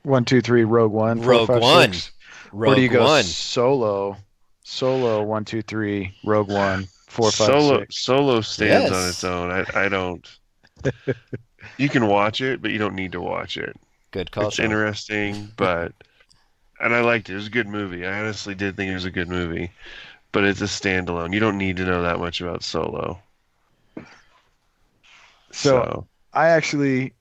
1, 2, 3, Rogue One. 4, Rogue 5, One. 6. Rogue Or do you go One. solo? Solo 1, 2, 3, Rogue One, 4, 5, Solo 6. Solo stands on Yes. its own. I don't. You can watch it, but you don't need to watch it. Good call. It's Sean. interesting, and I liked it. It was a good movie. I honestly did think it was a good movie, but it's a standalone. You don't need to know that much about Solo. So I actually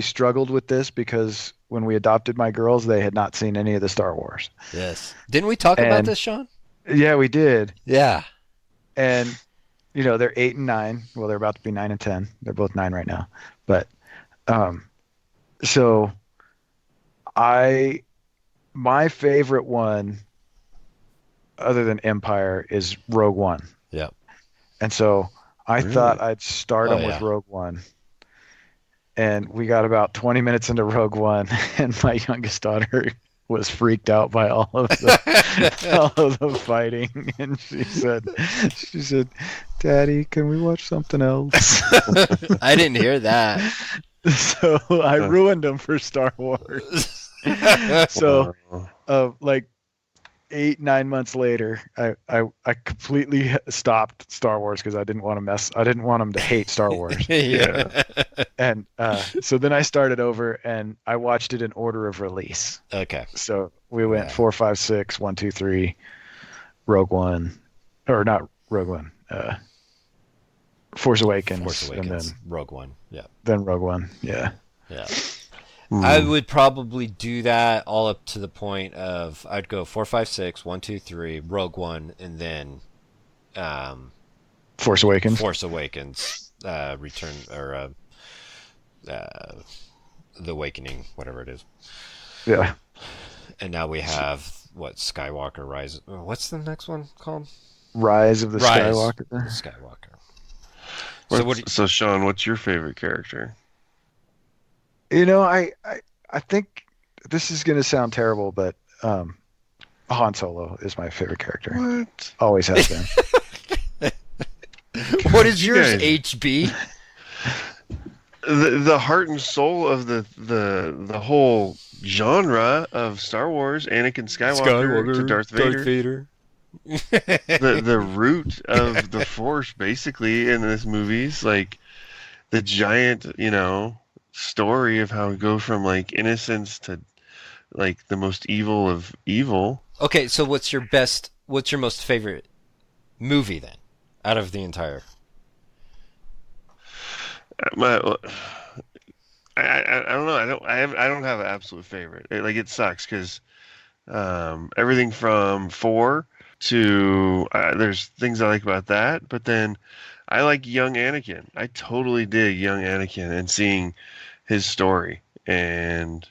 struggled with this because when we adopted my girls, they had not seen any of the Star Wars. Yes. Didn't we talk about And- this, Sean? Yeah, we did. Yeah. And they're 8 and 9. Well, they're about to be 9 and 10. They're both 9 right now. But so my favorite one other than Empire is Rogue One. Yeah. And so I Really? thought I'd start Oh, them with yeah. Rogue One. And we got about 20 minutes into Rogue One, and my youngest daughter was freaked out by all of the fighting. And she said, "Daddy, can we watch something else?" I didn't hear that. So I ruined them for Star Wars. So like 8-9 months later, I completely stopped Star Wars because I didn't want them to hate Star Wars. Yeah. And so then I started over and I watched it in order of release. Okay. So we went Yeah. 4, 5, 6, 1, 2, 3, Rogue One, or not Rogue One, Force Awakens, Force Awakens. and Rogue One. Yeah. then Rogue One. Yeah. Yeah. Hmm. I would probably do that all up to the point of I'd go 4, 5, 6, 1, 2, 3, Rogue One, and then Force Awakens. Force Awakens, Return or The Awakening, whatever it is. Yeah. And now we have what Skywalker Rise. What's the next one called? Rise of the Rise. Skywalker. Skywalker. So what? So Sean, what's your favorite character? I think this is going to sound terrible, but Han Solo is my favorite character. What? Always has been. What is You yours, guys- HB? The heart and soul of the whole genre of Star Wars, Anakin Skywalker to Darth Vader. The root of the Force, basically, in this movie's like the giant, story of how we go from like innocence to like the most evil of evil. Okay, so what's your most favorite movie then, out of the entire? I don't know. I don't have an absolute favorite. It sucks because everything from 4 to there's things I like about that, but then I like young Anakin. I totally dig young Anakin and seeing his story and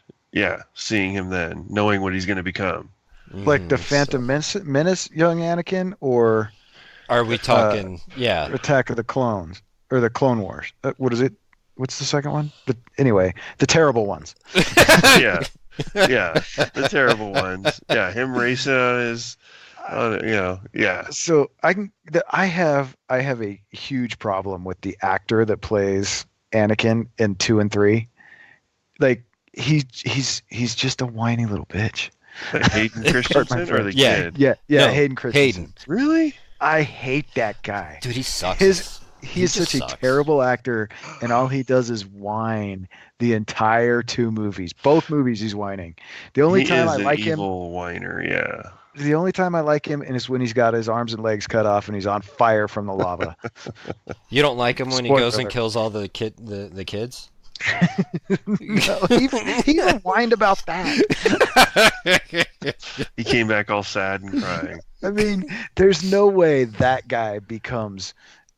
seeing him then knowing what he's going to become. Like the Phantom Menace, young Anakin, or Are we talking? Yeah. Attack of the Clones, or the Clone Wars. What is it? What's the second one? Anyway, the terrible ones. Yeah, the terrible ones. Yeah, him racing on his, yeah. So I have a huge problem with the actor that plays Anakin in 2 and 3. Like he's just a whiny little bitch. Hayden Christensen or the Yeah. kid? Yeah, No, Hayden Christensen. Hayden. Really? I hate that guy. Dude, he sucks. he is just such sucks. a terrible actor, and all he does is whine the entire 2 movies. Both movies, he's whining. The only He time is I an like him, evil whiner. Yeah. the only time I like him is when he's got his arms and legs cut off and he's on fire from the lava. You don't like him when he Spoiler goes and alert. kills all the kids? No, he even whined about that. He came back all sad and crying. I mean, there's no way that guy becomes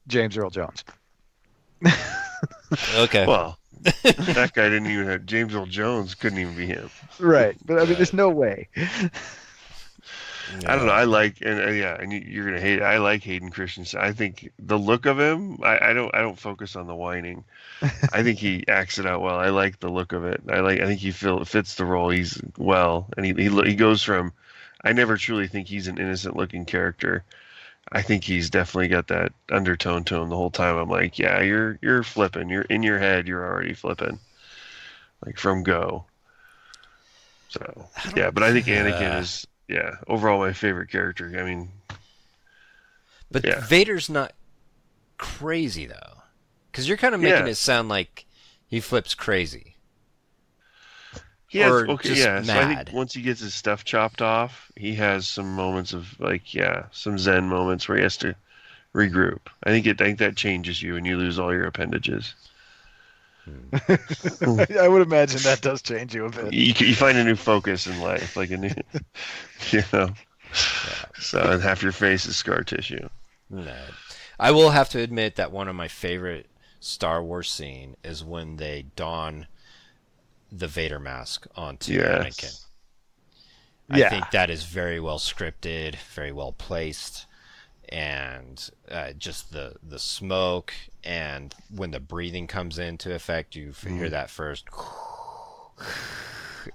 James Earl Jones. Okay. Well, that guy didn't even have James Earl Jones. Couldn't even be him. Right, but I mean, there's no way. I don't know. I like and you're gonna hate it. I like Hayden Christensen. I think the look of him. I don't focus on the whining. I think he acts it out well. I like the look of it. I think he fits the role. He's well, and he goes from. I never truly think he's an innocent looking character. I think he's definitely got that undertone to him the whole time. I'm like, yeah, you're flipping. You're in your head. You're already flipping, like from go. So yeah, but I think Anakin is overall my favorite character. I mean, But yeah. Vader's not crazy though, because you're kind of making Yeah. it sound like he flips crazy. he has or okay, just yeah. So I mad. think once he gets his stuff chopped off, he has some moments of some Zen moments where he has to regroup. I think that changes you and you lose all your appendages. I would imagine that does change you a bit. You find a new focus in life, like a new, you know. So and half your face is scar tissue. No. I will have to admit that one of my favorite Star Wars scene is when they don the Vader mask onto Yes. Anakin. I Yeah. think that is very well scripted, very well placed, and just the smoke, and when the breathing comes into effect, you hear that first,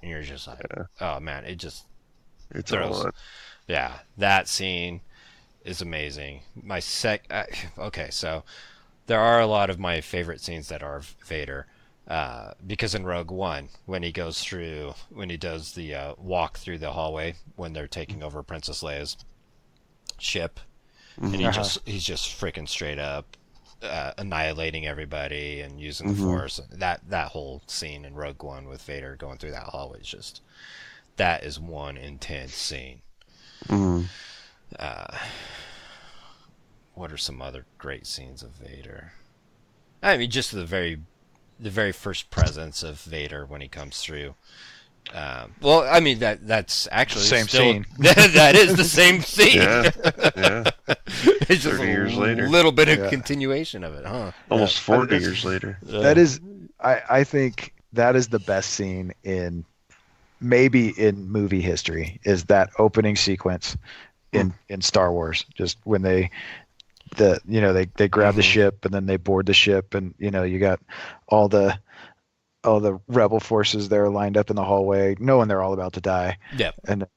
and you're just like, oh man, it just It's throws. all on. Yeah, that scene is amazing. Okay, so there are a lot of my favorite scenes that are Vader. Because in Rogue One, when he does the walk through the hallway when they're taking over Princess Leia's ship, and he's just freaking straight up annihilating everybody and using the Force. That whole scene in Rogue One with Vader going through that hallway is that is one intense scene. What are some other great scenes of Vader? I mean, just the very first presence of Vader when he comes through. Well, I mean that's actually Same still, scene. That is the same scene. Yeah, yeah. It's just 30 years later. little bit of Yeah. continuation of it, huh? Almost 40 that's- years later. That is, I think that is the best scene in movie history, is that opening sequence in Star Wars. Just when they grab the ship and then they board the ship, and you got all the rebel forces there lined up in the hallway, knowing they're all about to die. Yep. And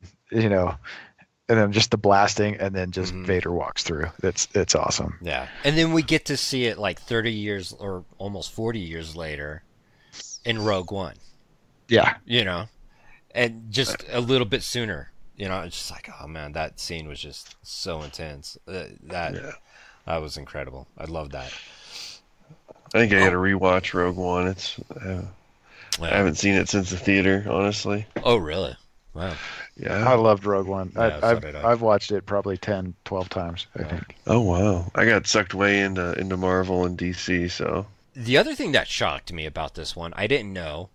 and then just the blasting, and then just Vader walks through. It's awesome. Yeah. And then we get to see it like 30 years or almost 40 years later in Rogue One, Yeah. and just a little bit sooner. It's just like, oh man, that scene was just so intense. That was incredible. I love that. I think I got to rewatch Rogue One. It's I haven't seen it since the theater, honestly. Oh, really? Wow. Yeah. I loved Rogue One. Yeah, so did I. I've watched it probably 10, 12 times, I think. Oh wow. I got sucked way into Marvel and DC. So The other thing that shocked me about this one, I didn't know,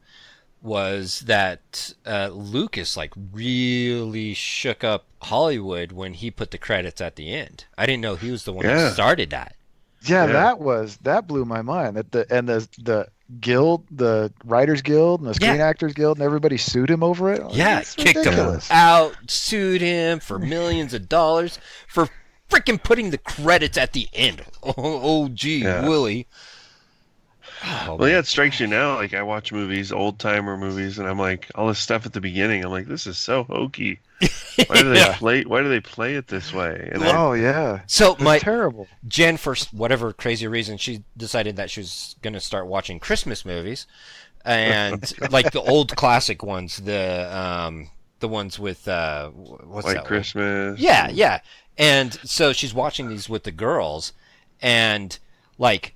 was that Lucas really shook up Hollywood when he put the credits at the end. I didn't know he was the one Yeah. that started that. Yeah, Yeah. that blew my mind. That the guild, the Writers Guild and the Screen Actors Guild, and everybody sued him over it. Yeah, It's kicked him ridiculous. out, sued him for millions of dollars for freaking putting the credits at the end. Oh, gee, Yeah. Willie. Oh, well, yeah, it strikes you now. Like I watch movies, old timer movies, and I'm like, all this stuff at the beginning. I'm like, this is so hokey. Why do they play? Why do they play it this way? And Oh yeah, So it's my terrible. Jen, for whatever crazy reason, she decided that she was going to start watching Christmas movies, and like the old classic ones, the ones with what's White that one? Christmas. Yeah. And so she's watching these with the girls, and Like,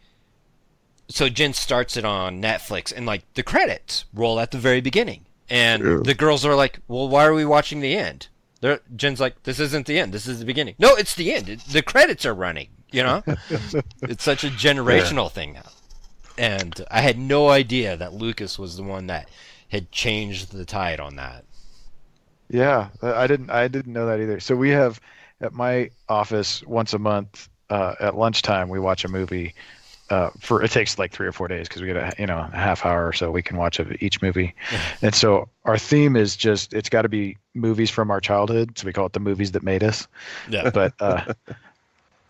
so Jen starts it on Netflix, and like the credits roll at the very beginning, and Yeah. the girls are like, "Well, why are we watching the end?" Jen's like, "This isn't the end. This is the beginning." No, it's the end. The credits are running. You know, it's such a generational thing now. And I had no idea that Lucas was the one that had changed the tide on that. Yeah, I didn't know that either. So we have at my office once a month at lunchtime we watch a movie. For it takes like 3 or 4 days because we get a half hour or so we can watch of each movie, and so our theme is just it's got to be movies from our childhood. So we call it the movies that made us. Yeah. But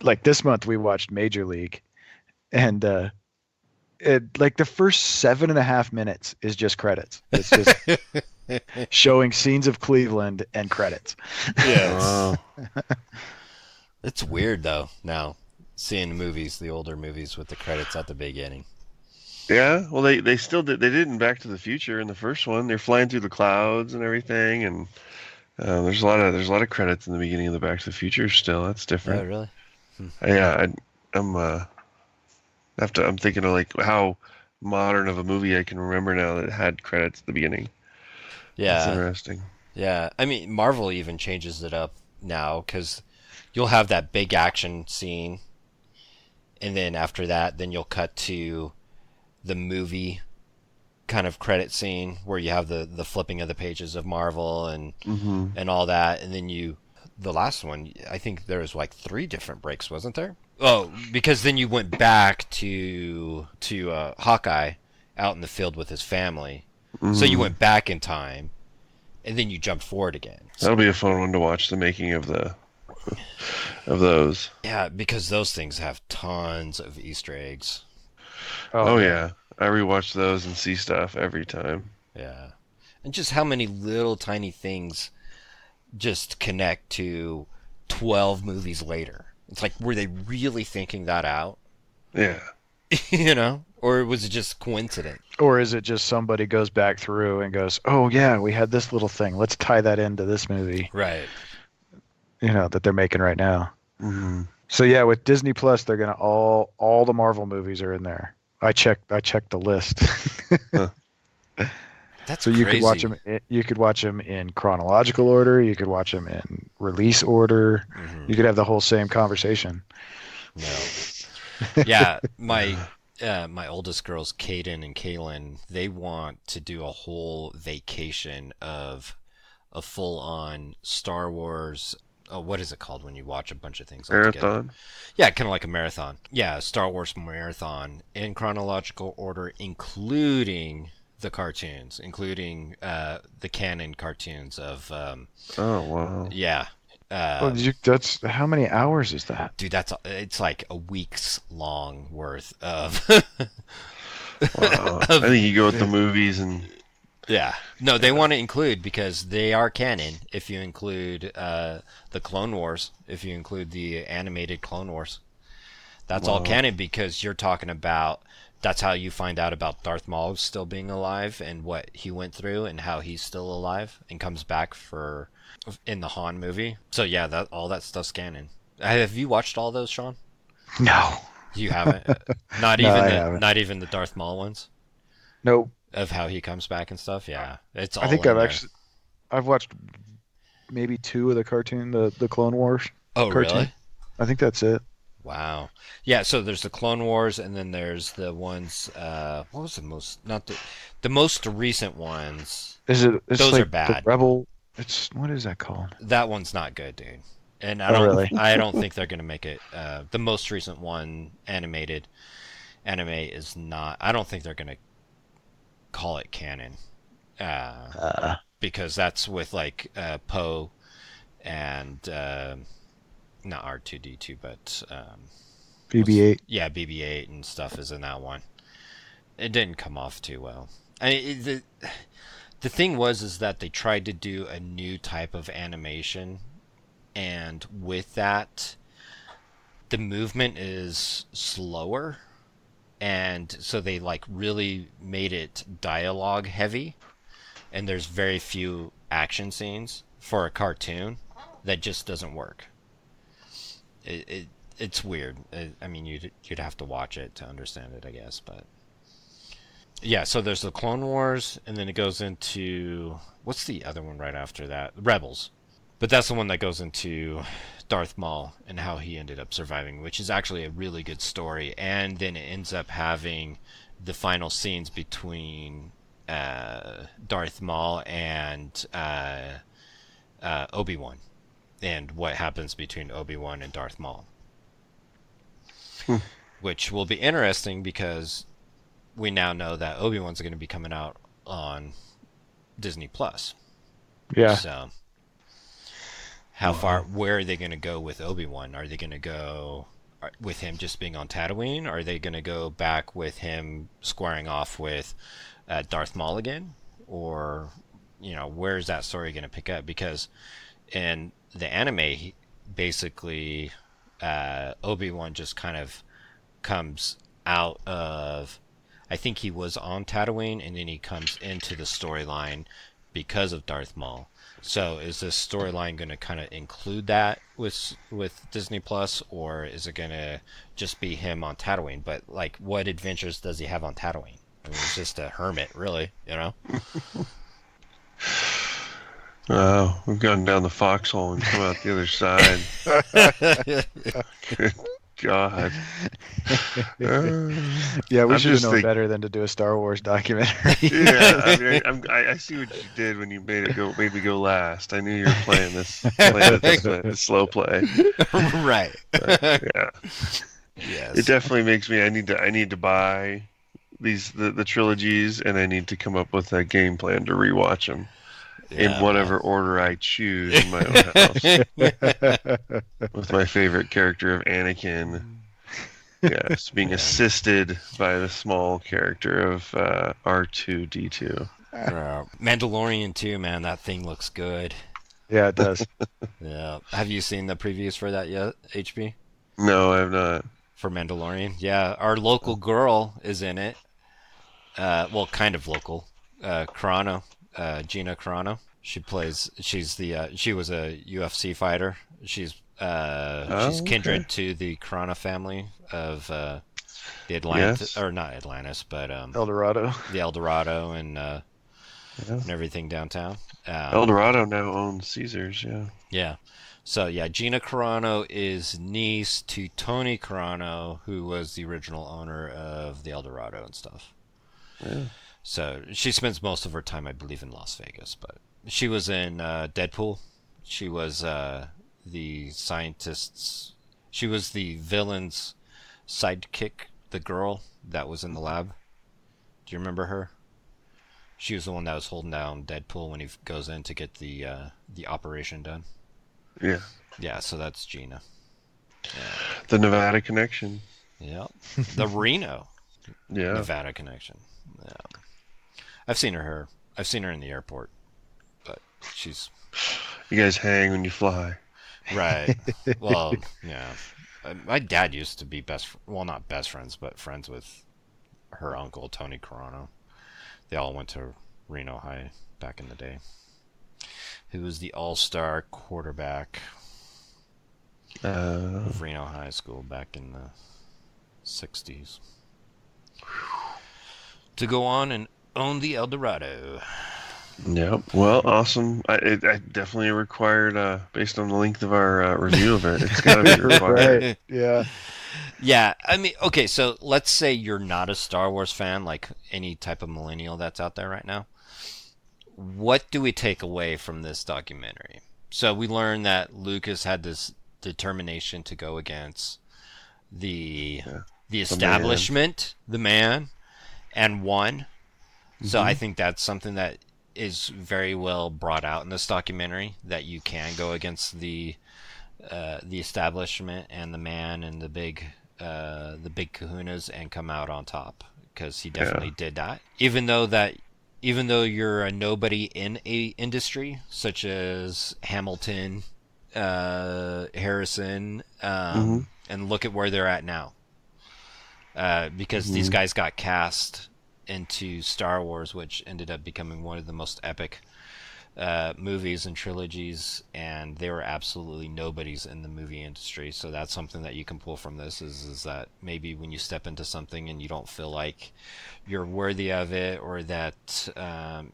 like this month we watched Major League, and it like the first 7.5 minutes is just credits. It's just showing scenes of Cleveland and credits. Yes. Wow. It's weird though now seeing the older movies with the credits at the beginning. Yeah, well, they still did. They did in Back to the Future in the first one. They're flying through the clouds and everything, and there's a lot of credits in the beginning of the Back to the Future. Still, that's Oh, different. really? Yeah, I'm thinking of like how modern of a movie I can remember now that had credits at the beginning. That's Yeah. interesting. Yeah. I mean, Marvel even changes it up now because you'll have that big action scene, and then after that, then you'll cut to the movie kind of credit scene where you have the flipping of the pages of Marvel and all that, and then the last one, I think there was like 3 different breaks, wasn't there? Oh, because then you went back to Hawkeye out in the field with his family, so you went back in time, and then you jumped forward again. That'll be a fun one to watch. The making of those. Yeah, because those things have tons of Easter eggs. Oh yeah, I rewatch those and see stuff every time. Yeah. And just how many little tiny things just connect to 12 movies later. It's like, were they really thinking that out? Yeah. You know? Or was it just coincidence? Or is it just somebody goes back through and goes, "Oh yeah, we had this little thing. Let's tie that into this movie." Right. That they're making right now. Mm-hmm. So yeah, with Disney Plus, they're gonna all the Marvel movies are in there. I checked the list. That's So you crazy. could watch them. You could watch them in chronological order. You could watch them in release order. You could have the whole same conversation. No. Yeah, my oldest girls, Kaden and Kaylin, they want to do a whole vacation of a full-on Star Wars. Oh, what is it called when you watch a bunch of things all together? Marathon. Yeah, kind of like a marathon. Yeah, a Star Wars marathon in chronological order, including the cartoons, including the canon cartoons of. Oh wow. Yeah. That's how many hours is that? Dude, it's like a week's long worth of. Wow. I think you go with the movies and. Yeah. No, they want to include because they are canon. If you include the Clone Wars, if you include the animated Clone Wars, that's all canon because you're talking about. That's how you find out about Darth Maul still being alive and what he went through and how he's still alive and comes back in the Han movie. So yeah, all that stuff's canon. Have you watched all those, Sean? No. You haven't. No, I haven't. Not even the Darth Maul ones Nope. of how he comes back and stuff. Yeah, it's all. I think in there. I've watched maybe 2 of the cartoon, the Clone Wars. Oh, cartoon. really? I think that's it. Wow. Yeah, so there's the Clone Wars, and then there's the ones. What was the most? Not the most recent ones. Is it? It's Those like are bad. The Rebel. What is that called? That one's not good, dude. And Oh, really? I don't think they're gonna make it. The most recent one, animated anime, is not. I don't think they're gonna call it canon. Because that's with like Poe and not R2D2, but BB-8. yeah, BB-8 and stuff is in that one. It didn't come off too well. The thing is that they tried to do a new type of animation, and with that, the movement is slower, and so they like really made it dialogue heavy, and there's very few action scenes for a cartoon that just doesn't work. it's weird. I mean, you'd have to watch it to understand it, I guess. But yeah, so there's the Clone Wars, and then it goes into what's the other one right after that? Rebels. But that's the one that goes into Darth Maul and how he ended up surviving, which is actually a really good story. And then it ends up having the final scenes between Darth Maul and Obi-Wan, and what happens between Obi-Wan and Darth Maul. Which will be interesting because we now know that Obi-Wan's going to be coming out on Disney Plus. Yeah. So where are they going to go with Obi-Wan? Are they going to go with him just being on Tatooine? Are they going to go back with him squaring off with Darth Maul again? Or, where is that story going to pick up? Because in the anime, basically, Obi-Wan just kind of comes out of... I think he was on Tatooine, and then he comes into the storyline because of Darth Maul. So is this storyline going to kind of include that with Disney Plus, or is it going to just be him on Tatooine? But what adventures does he have on Tatooine? I mean, he's just a hermit, really, Oh, we've gone down the foxhole and come out the other side. Good God. Yeah, we I'm should have just known better than to do a Star Wars documentary. Yeah, I mean, I see what you did when you made me go last. I knew you were playing this slow play. Right. Yeah. Yes. It definitely makes me. I need to buy the trilogies, and I need to come up with a game plan to rewatch them in whatever order I choose in my own house. With my favorite character of Anakin. Yes, being assisted by the small character of R2-D2. Mandalorian too, man. That thing looks good. Yeah, it does. Yeah. Have you seen the previews for that yet, HB? No, I have not. For Mandalorian? Yeah, our local girl is in it. Well, kind of local. Carano, Gina Carano. She was a UFC fighter. She's kindred to the Carano family of the Atlantis, or not Atlantis, but El Dorado. The El Dorado and everything downtown. El Dorado now owns Caesars, yeah. Yeah. So, yeah, Gina Carano is niece to Tony Carano, who was the original owner of the El Dorado and stuff. Yeah. So, she spends most of her time, I believe, in Las Vegas. But she was in Deadpool. She was the scientist's... She was the villain's sidekick, the girl that was in the lab. Do you remember her? She was the one that was holding down Deadpool when he goes in to get the operation done. Yeah. Yeah, so that's Gina. Yeah. The Nevada connection. Yep. The Reno. Yeah. Nevada connection. Yeah. I've seen her in the airport, but she's... You guys hang when you fly. Right. Well, yeah. My dad used to be not best friends, but friends with her uncle, Tony Carano. They all went to Reno High back in the day. He was the all-star quarterback of Reno High School back in the 60s. To go on and own the El Dorado. Yep. Well, awesome. I definitely required, based on the length of our review of it, it's got to be required. Right. Yeah. Yeah, I mean, okay, so let's say you're not a Star Wars fan, like any type of millennial that's out there right now. What do we take away from this documentary? So we learned that Lucas had this determination to go against the establishment, the man, and won. Mm-hmm. So I think that's something that is very well brought out in this documentary, that you can go against the establishment and the man and the big kahunas and come out on top, because he definitely did that. Even though you're a nobody in a industry such as Hamilton, Harrison, and look at where they're at now, because these guys got cast into Star Wars, which ended up becoming one of the most epic movies and trilogies, and they were absolutely nobodies in the movie industry. So that's something that you can pull from this is that maybe when you step into something and you don't feel like you're worthy of it or that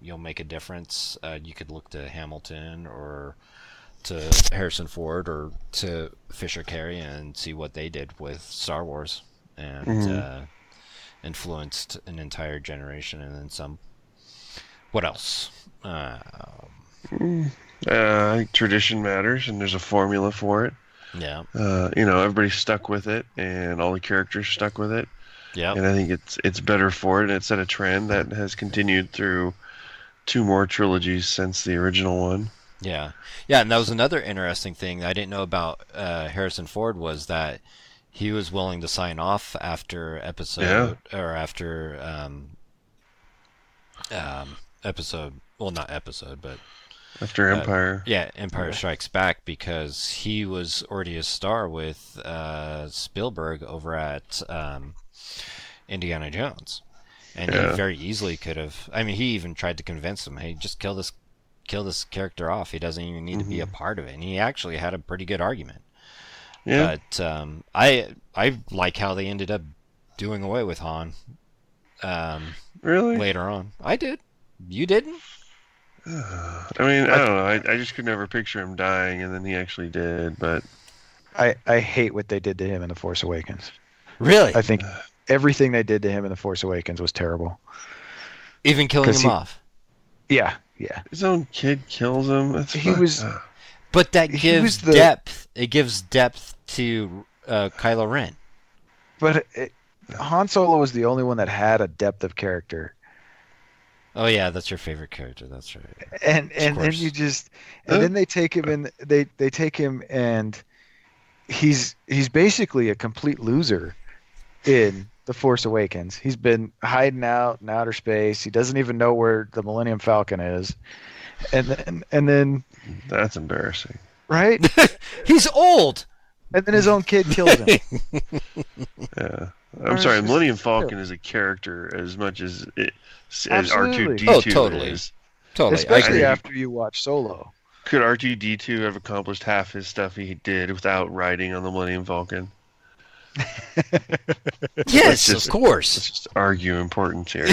you'll make a difference, you could look to Hamilton or to Harrison Ford or to Fisher Carey and see what they did with Star Wars and influenced an entire generation and then some. What else? I think tradition matters, and there's a formula for it. Yeah. Everybody's stuck with it, and all the characters stuck with it. Yeah. And I think it's better for it. And it's set a trend that has continued through 2 more trilogies since the original one. Yeah. Yeah, and that was another interesting thing I didn't know about Harrison Ford was that he was willing to sign off after episode not episode, but after Empire. Empire Strikes Back, because he was already a star with Spielberg over at Indiana Jones, and he very easily could have. I mean, he even tried to convince him, "Hey, just kill this character off. He doesn't even need to be a part of it." And he actually had a pretty good argument. Yeah. But I like how they ended up doing away with Han. Really? Later on, I did. You didn't? I mean, I don't know. I just could never picture him dying, and then he actually did. But I hate what they did to him in The Force Awakens. Really? I think everything they did to him in The Force Awakens was terrible. Even killing him off? Yeah. His own kid kills him. But that gives depth. It gives depth to Kylo Ren. But Han Solo was the only one that had a depth of character. Oh yeah, that's your favorite character. That's right. And then you just then they take him and they take him and he's basically a complete loser in The Force Awakens. He's been hiding out in outer space. He doesn't even know where the Millennium Falcon is. And then that's embarrassing. Right? He's old. And then his own kid kills him. Yeah. I'm sorry, Millennium Falcon is a character as much as R2-D2 oh, totally. is. Totally. Especially after you watch Solo. Could R2-D2 have accomplished half his stuff he did without riding on the Millennium Falcon? Yes, of course. Let's just argue importance here.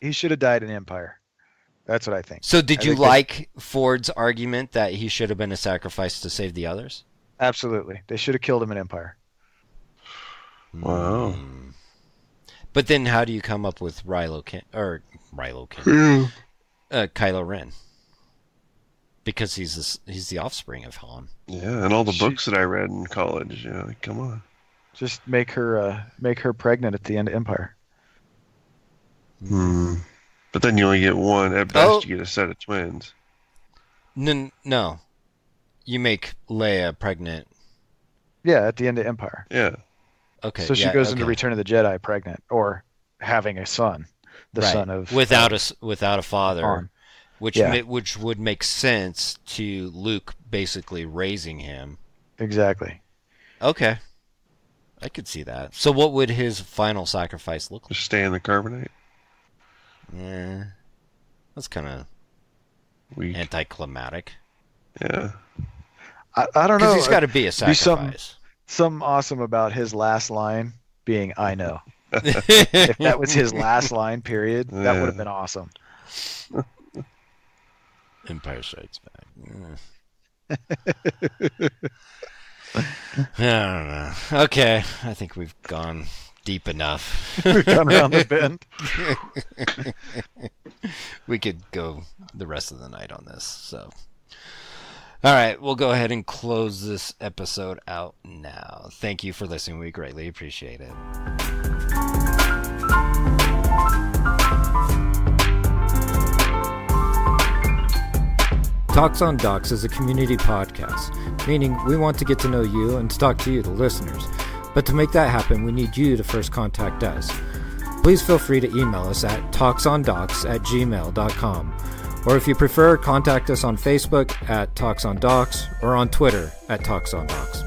He should have died in Empire. That's what I think. So did you like Ford's argument that he should have been a sacrifice to save the others? Absolutely. They should have killed him in Empire. Wow. But then how do you come up with Kylo Ren? Because he's the offspring of Han. Yeah, and all the books that I read in college, come on. Just make her pregnant at the end of Empire. But then you only get one. At best, you get a set of twins. No. You make Leia pregnant. Yeah, at the end of Empire. Yeah. Okay. So she goes into Return of the Jedi pregnant, or having a son, son of without a father, Han. which would make sense to Luke basically raising him. Exactly. Okay. I could see that. So what would his final sacrifice look like? Just stay in the carbonite. Yeah. That's kind of weak. Anticlimactic. Yeah. I don't know. Because he's got to be a sacrifice. Something awesome about his last line being "I know." If that was his last line, period, that would have been awesome. Empire Strikes Back. I don't know. Okay, I think we've gone deep enough. We've gone around the bend. We could go the rest of the night on this. So, all right, we'll go ahead and close this episode out now. Thank you for listening. We greatly appreciate it. Talks on Docs is a community podcast, meaning we want to get to know you and to talk to you, the listeners. But to make that happen, we need you to first contact us. Please feel free to email us at talksondocs@gmail.com. Or if you prefer, contact us on Facebook at Talks on Docs or on Twitter at Talks on Docs.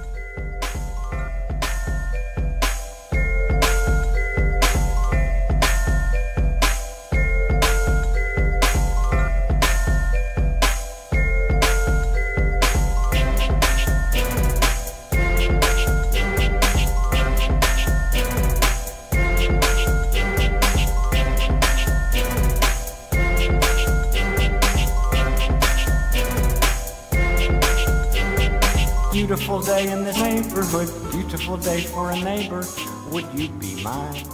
Beautiful day in this neighborhood, beautiful day for a neighbor. Would you be mine?